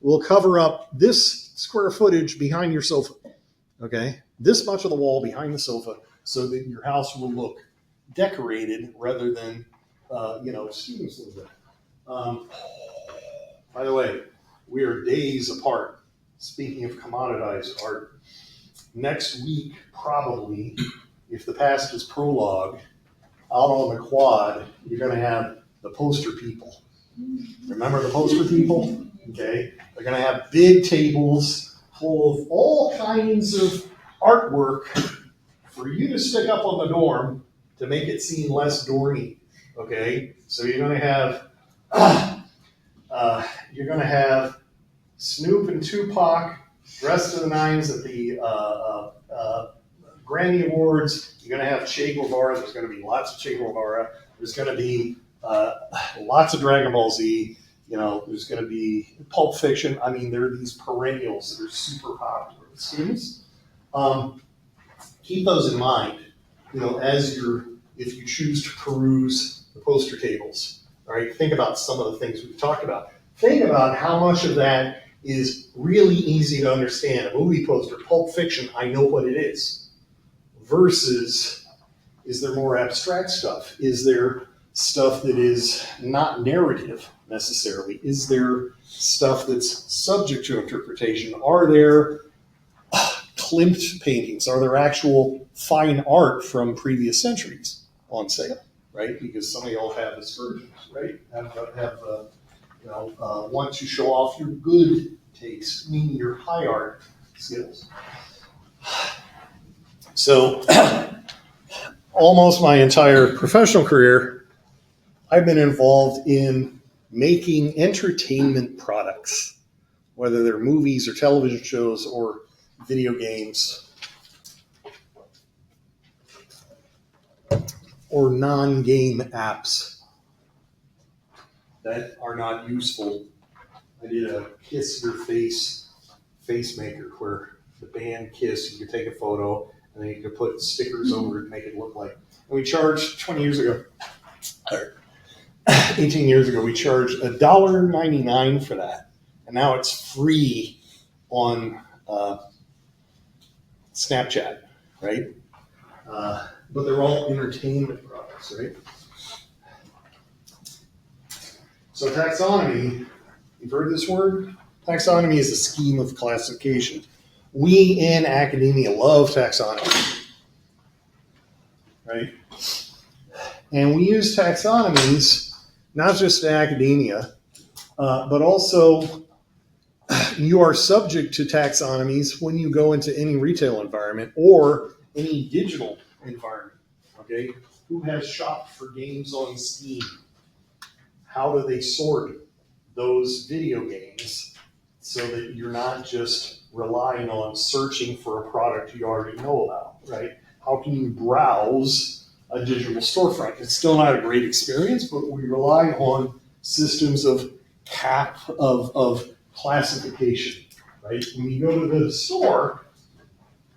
will cover up this square footage behind your sofa. Okay? This much of the wall behind the sofa so that your house will look decorated rather than, students live there. By the way, we are days apart. Speaking of commoditized art, next week, probably, if the past is prologue, out on the quad, you're going to have the poster people. Remember the poster people? Okay. They're going to have big tables full of all kinds of artwork for you to stick up on the dorm to make it seem less dormy. Okay. So you're going to have Snoop and Tupac dressed to the nines at the Grammy Awards. You're going to have Che Guevara. There's going to be lots of Che Guevara. There's going to be lots of Dragon Ball Z. There's going to be Pulp Fiction. I mean, there are these perennials that are super popular with students. Keep those in mind, if you choose to peruse the poster tables. All right, think about some of the things we've talked about. Think about how much of that is really easy to understand. A movie poster, Pulp Fiction, I know what it is. Versus, is there more abstract stuff? Is there stuff that is not narrative necessarily? Is there stuff that's subject to interpretation? Are there Klimt paintings? Are there actual fine art from previous centuries on sale? Right, because some of y'all have aspersions, right? Want to show off your good taste, meaning your high art skills. So, almost my entire professional career, I've been involved in making entertainment products, whether they're movies or television shows or video games or non-game apps that are not useful. I did a Kiss Your Face maker where the band Kiss, you could take a photo and then you could put stickers over it and make it look like. And we charged 20 years ago, or 18 years ago, we charged $1.99 for that. And now it's free on Snapchat, right? But they're all entertainment products, right? So taxonomy, you've heard this word? Taxonomy is a scheme of classification. We in academia love taxonomy, right? And we use taxonomies not just in academia, but also you are subject to taxonomies when you go into any retail environment or any digital environment, okay? Who has shopped for games on Steam? How do they sort those video games so that you're not just relying on searching for a product you already know about, right? How can you browse a digital storefront? It's still not a great experience, but we rely on systems of classification, right? When you go to the store,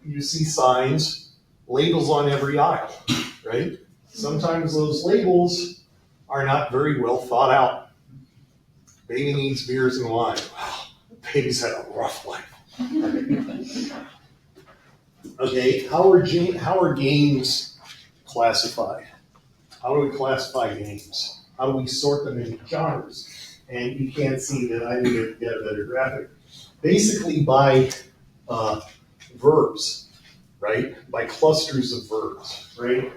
you see signs, labels on every aisle, right? Sometimes those labels are not very well thought out. Baby needs beers and wine. Wow, baby's had a rough life. Okay, how are games classified? How do we classify games? How do we sort them into genres? And you can't see that I need to get a better graphic. Basically by verbs, right? By clusters of verbs, right?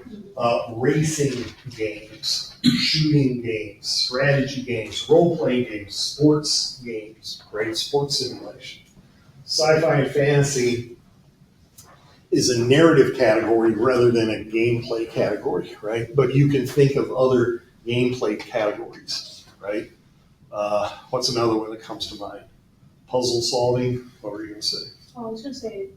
Racing games, shooting games, strategy games, role-playing games, sports games, right? Sports simulation. Sci-fi and fantasy is a narrative category rather than a gameplay category, right? But you can think of other gameplay categories, right? What's another one that comes to mind? Puzzle solving, what were you gonna say? Oh, I was gonna say,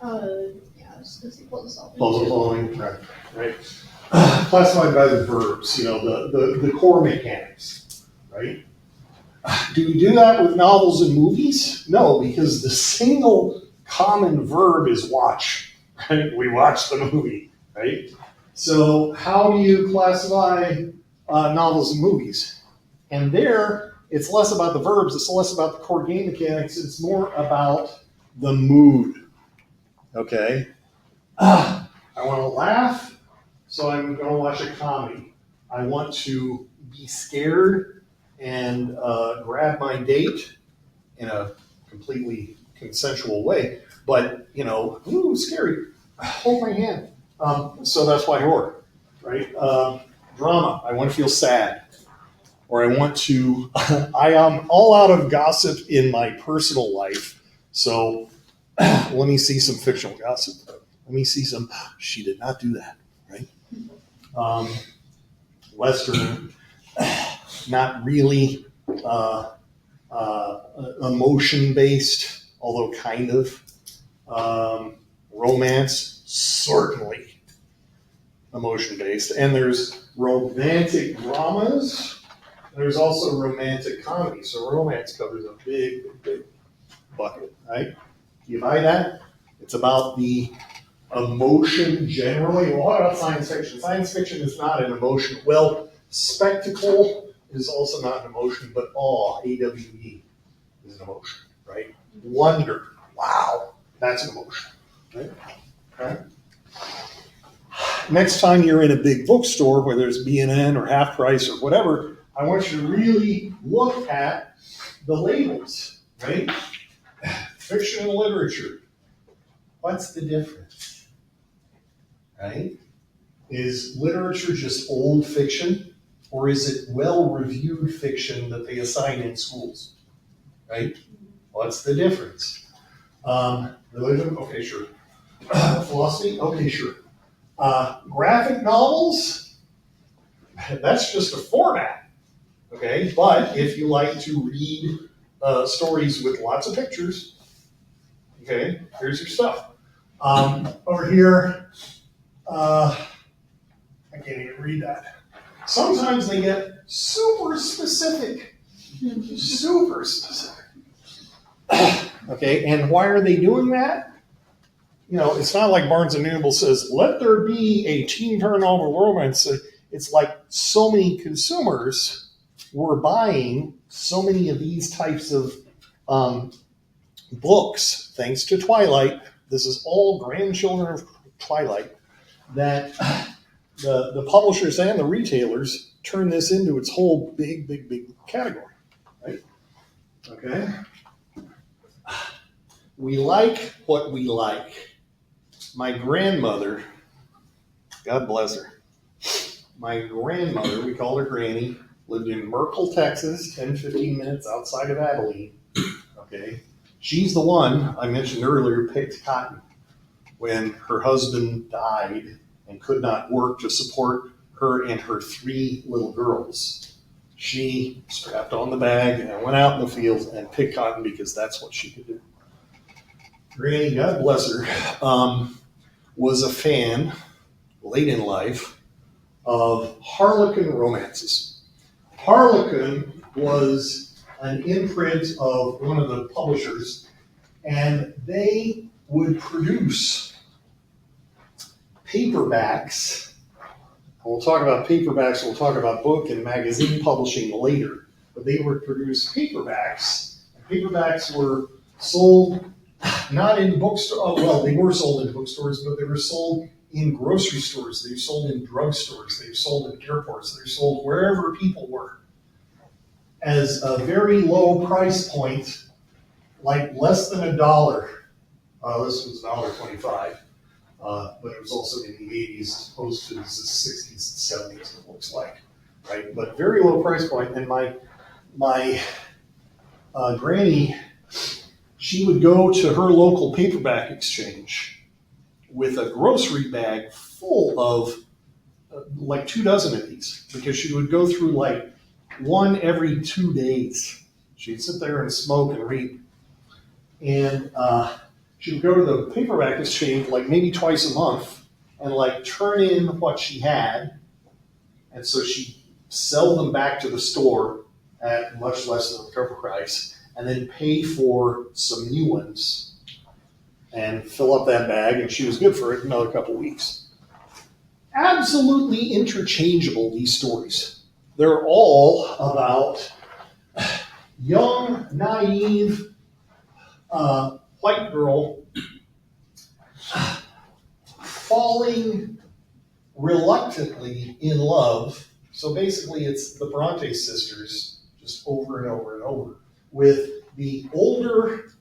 yeah, I was gonna say puzzle solving. Puzzle solving, right? Classified by the verbs, the core mechanics, right? Do we do that with novels and movies? No, because the single common verb is watch, right? We watch the movie, right? So how do you classify novels and movies? And there, it's less about the verbs, it's less about the core game mechanics, it's more about the mood, okay? I want to laugh, so I'm going to watch a comedy. I want to be scared and grab my date in a completely consensual way, but, ooh, scary, hold my hand. So that's why horror, right? Drama, I want to feel sad. Or I want to, I am all out of gossip in my personal life, so let me see some fictional gossip. Let me see some, she did not do that, right? Western, not really emotion-based, although kind of. Romance, certainly emotion-based. And there's romantic dramas. There's also romantic comedy. So romance covers a big, big, big bucket, right? You buy that? It's about the emotion generally. Well, what about science fiction? Science fiction is not an emotion. Well, spectacle is also not an emotion, but awe, A-W-E, is an emotion, right? Wonder, wow, that's an emotion, right? Okay. Next time you're in a big bookstore, whether it's B&N or Half Price or whatever, I want you to really look at the labels, right? Fiction and literature. What's the difference, right? Is literature just old fiction, or is it well-reviewed fiction that they assign in schools, right? What's the difference? Religion? Okay, sure. Philosophy? Okay, sure. Graphic novels? That's just a format, okay? But if you like to read stories with lots of pictures, okay, here's your stuff. Over here, I can't even read that. Sometimes they get super specific. Super specific. Okay, and why are they doing that? It's not like Barnes & Noble says, let there be a teen paranormal romance. It's like so many consumers were buying so many of these types of books, thanks to Twilight. This is all grandchildren of Twilight, that the publishers and the retailers turn this into its whole big, big, big category, right? Okay. We like what we like. My grandmother, God bless her, my grandmother, we call her Granny, lived in Merkel, Texas, 10, 15 minutes outside of Abilene. Okay. She's the one I mentioned earlier picked cotton when her husband died and could not work to support her and her 3 little girls. She strapped on the bag and went out in the fields and picked cotton because that's what she could do. Granny, God bless her, was a fan, late in life, of Harlequin romances. Harlequin was an imprint of one of the publishers, and they would produce paperbacks. We'll talk about paperbacks, we'll talk about book and magazine publishing later, but they would produce paperbacks. And paperbacks were sold not in bookstores, well, they were sold in bookstores, but they were sold in grocery stores, they were sold in drugstores, they were sold in airports, they were sold wherever people were. As a very low price point, like less than $1, This was $1.25, but it was also in the 80s as opposed to the 60s and 70s, it looks like, right? But very low price point. And my granny, she would go to her local paperback exchange with a grocery bag full of like 2 dozen of these, because she would go through like one every 2 days. She'd sit there and smoke and read. And she would go to the paperback exchange like maybe twice a month and like turn in what she had. And so she'd sell them back to the store at much less than the cover price, and then pay for some new ones and fill up that bag, and she was good for it another couple weeks. Absolutely interchangeable, these stories. They're all about young, naive, white girl falling reluctantly in love. So basically it's the Bronte sisters just over and over and over with the older,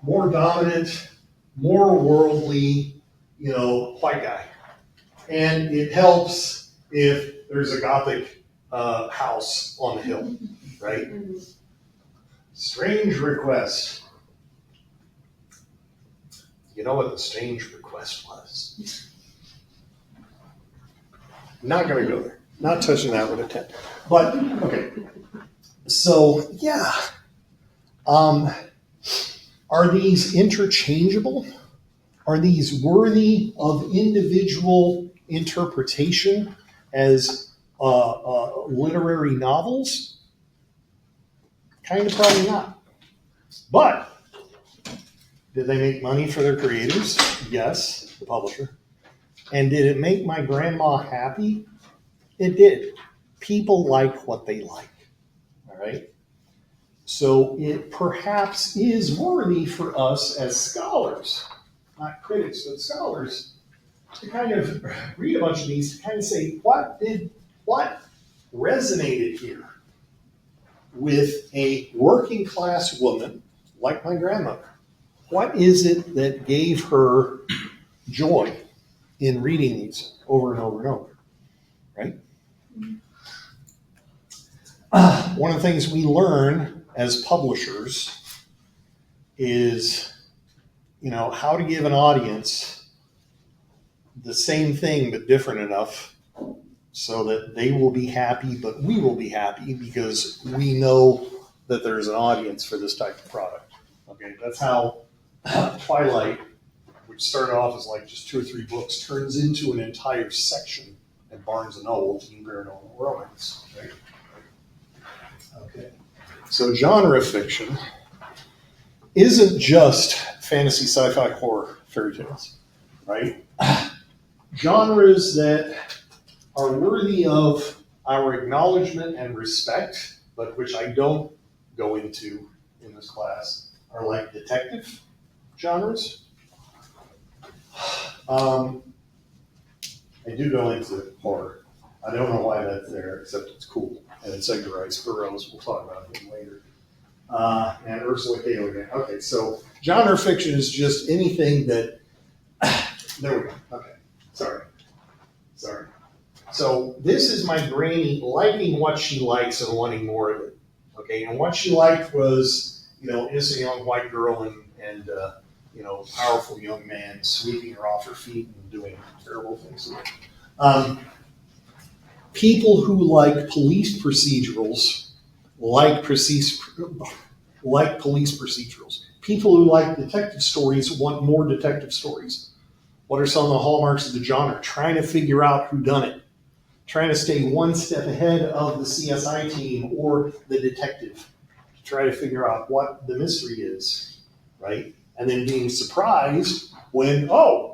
more dominant, more worldly, white guy. And it helps if there's a Gothic house on the hill, right? Strange request. You know what the strange request was? Not going to go there. Not touching that with a 10. But, okay. So, yeah. Are these interchangeable? Are these worthy of individual interpretation as literary novels? Kind of probably not. But did they make money for their creators? Yes, the publisher. And did it make my grandma happy? It did. People like what they like. All right? So it perhaps is worthy for us as scholars, not critics, but scholars, to kind of read a bunch of these, to kind of say, what resonated here with a working class woman like my grandmother? What is it that gave her joy in reading these over and over and over, right? One of the things we learn as publishers is, how to give an audience the same thing but different enough so that they will be happy, but we will be happy because we know that there's an audience for this type of product. Okay, that's how Twilight, which started off as like just 2 or 3 books, turns into an entire section at Barnes & Noble, Teen Paranormal Romance. Right? Okay. So genre fiction isn't just fantasy, sci-fi, horror, fairy tales, right? Genres that are worthy of our acknowledgement and respect, but which I don't go into in this class, are like detective genres. I do go into horror. I don't know why that's there, except it's cool. And it's Edgar Rice Burroughs. We'll talk about him later. And Ursula K. Le Guin. Okay, so genre fiction is just anything that... There we go. Okay, sorry. So this is my granny liking what she likes and wanting more of it. Okay, and what she liked was, innocent young white girl and powerful young man sweeping her off her feet and doing terrible things to her. People who like police procedurals like police procedurals. People who like detective stories want more detective stories. What are some of the hallmarks of the genre? Trying to figure out who done it. Trying to stay one step ahead of the CSI team or the detective to try to figure out what the mystery is, right? And then being surprised when,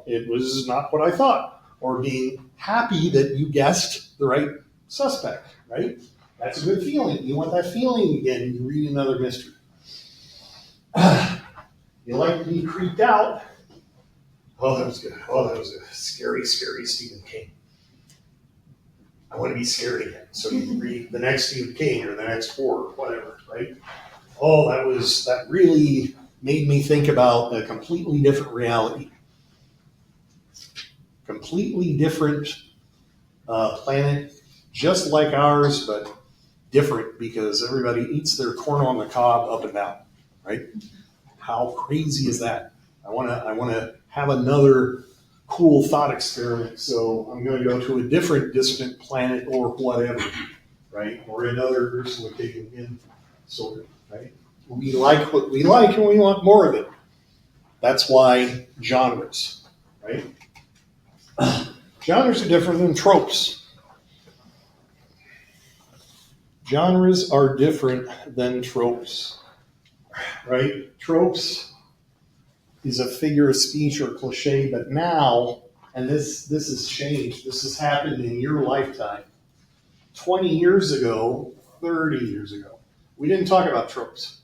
it was not what I thought. Or being happy that you guessed the right suspect, right? That's a good feeling. You want that feeling again when you read another mystery. You like to be creeped out. Oh, that was good. Oh, that was a scary, scary Stephen King. I want to be scared again. So you read the next Stephen King or the next horror, whatever, right? Oh, that really made me think about a completely different reality. Completely different planet, just like ours, but different because everybody eats their corn on the cob up and down, right? How crazy is that? I wanna have another cool thought experiment, so I'm going to go to a different distant planet or whatever, right? Or another Ursula K. Le Guin sort of, right? We like what we like and we want more of it. That's why genres, right? Genres are different than tropes. Genres are different than tropes, right? Tropes is a figure of speech or cliche, but now, and this has changed, this has happened in your lifetime. 20 years ago, 30 years ago, we didn't talk about tropes.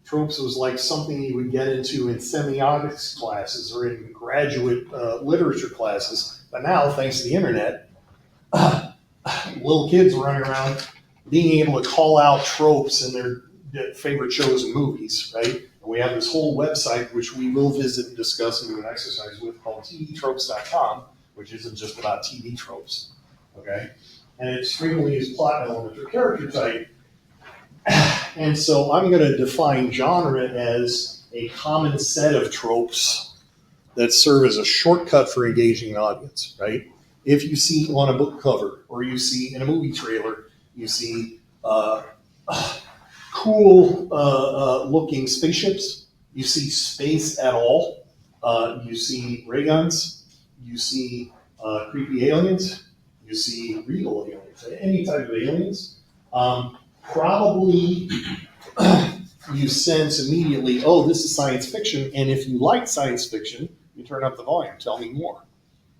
Tropes was like something you would get into in semiotics classes or in graduate literature classes. But now, thanks to the internet, little kids running around being able to call out tropes in their favorite shows and movies, right? And we have this whole website, which we will visit and discuss and do an exercise with, called tvtropes.com, which isn't just about TV tropes, okay? And it's frequently used plot element or character type. And so I'm going to define genre as a common set of tropes that serve as a shortcut for engaging an audience, right? If you see on a book cover or you see in a movie trailer, you see cool looking spaceships, you see space at all, you see ray guns, you see creepy aliens, you see real aliens, any type of aliens. Probably you sense immediately, oh, this is science fiction. And if you like science fiction, you turn up the volume. Tell me more.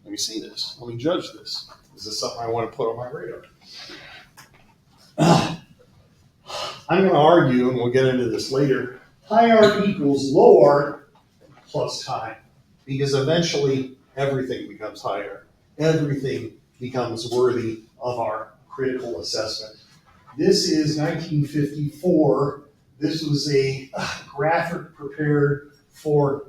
Let me see this. Let me judge this. Is this something I want to put on my radar? I'm going to argue, and we'll get into this later, high art equals low art plus time. Because eventually everything becomes high art. Everything becomes worthy of our critical assessment. This is 1954. This was a graphic prepared for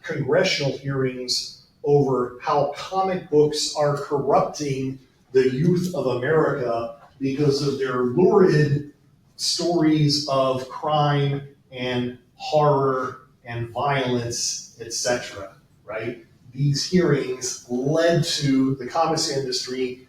congressional hearings over how comic books are corrupting the youth of America because of their lurid stories of crime and horror and violence, etc. Right? These hearings led to the comics industry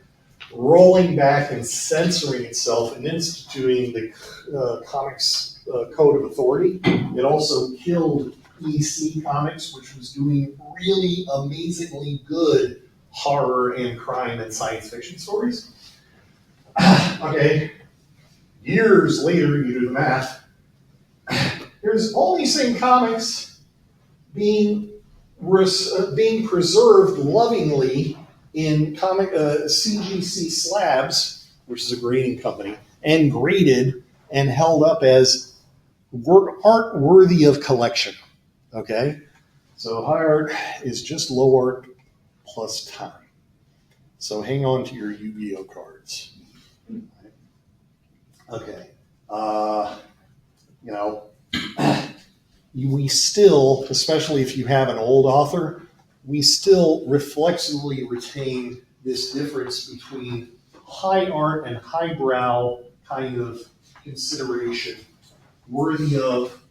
rolling back and censoring itself and instituting the comics code of authority. It also killed EC Comics, which was doing really amazingly good horror and crime and science fiction stories. Okay, years later, you do the math, here's all these same comics being preserved lovingly in comic CGC slabs, which is a grading company, and graded and held up as art worthy of collection. Okay, so high art is just low art plus time. So hang on to your Yu-Gi-Oh cards. Okay, we still, especially if you have an old author, we still reflexively retain this difference between high art and highbrow kind of consideration, worthy of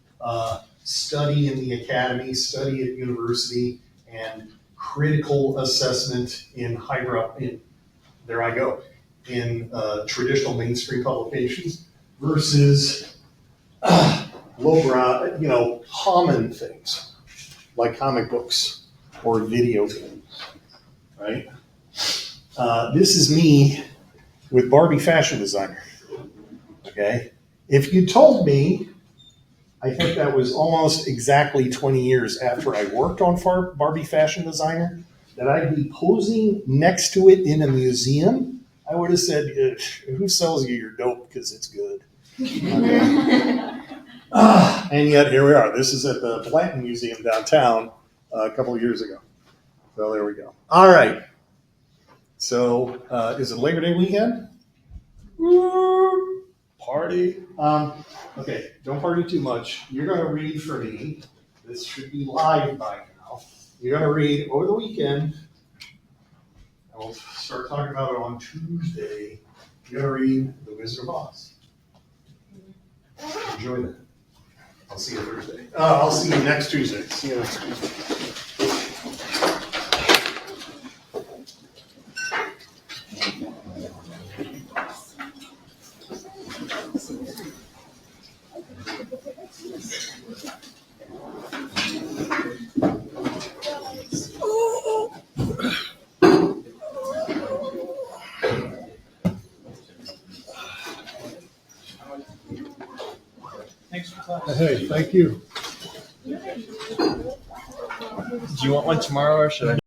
study in the academy, study at university, and critical assessment in highbrow, there I go, in traditional mainstream publications versus lowbrow, common things like comic books or video games, right? This is me with Barbie Fashion Designer, okay? If you told me, I think that was almost exactly 20 years after I worked on Barbie Fashion Designer, that I'd be posing next to it in a museum, I would have said, who sells you your dope because it's good? Okay. And yet here we are. This is at the Blanton Museum downtown a couple of years ago. So there we go. All right. So is it Labor Day weekend? Party. Okay, don't party too much. You're gonna read for me. This should be live by now. You're gonna read over the weekend. And we'll start talking about it on Tuesday. You're gonna read The Wizard of Oz. Enjoy that. I'll see you Thursday. I'll see you next Tuesday. See you next Tuesday. Thanks for class. Hey, thank you. Do you want one tomorrow or should I?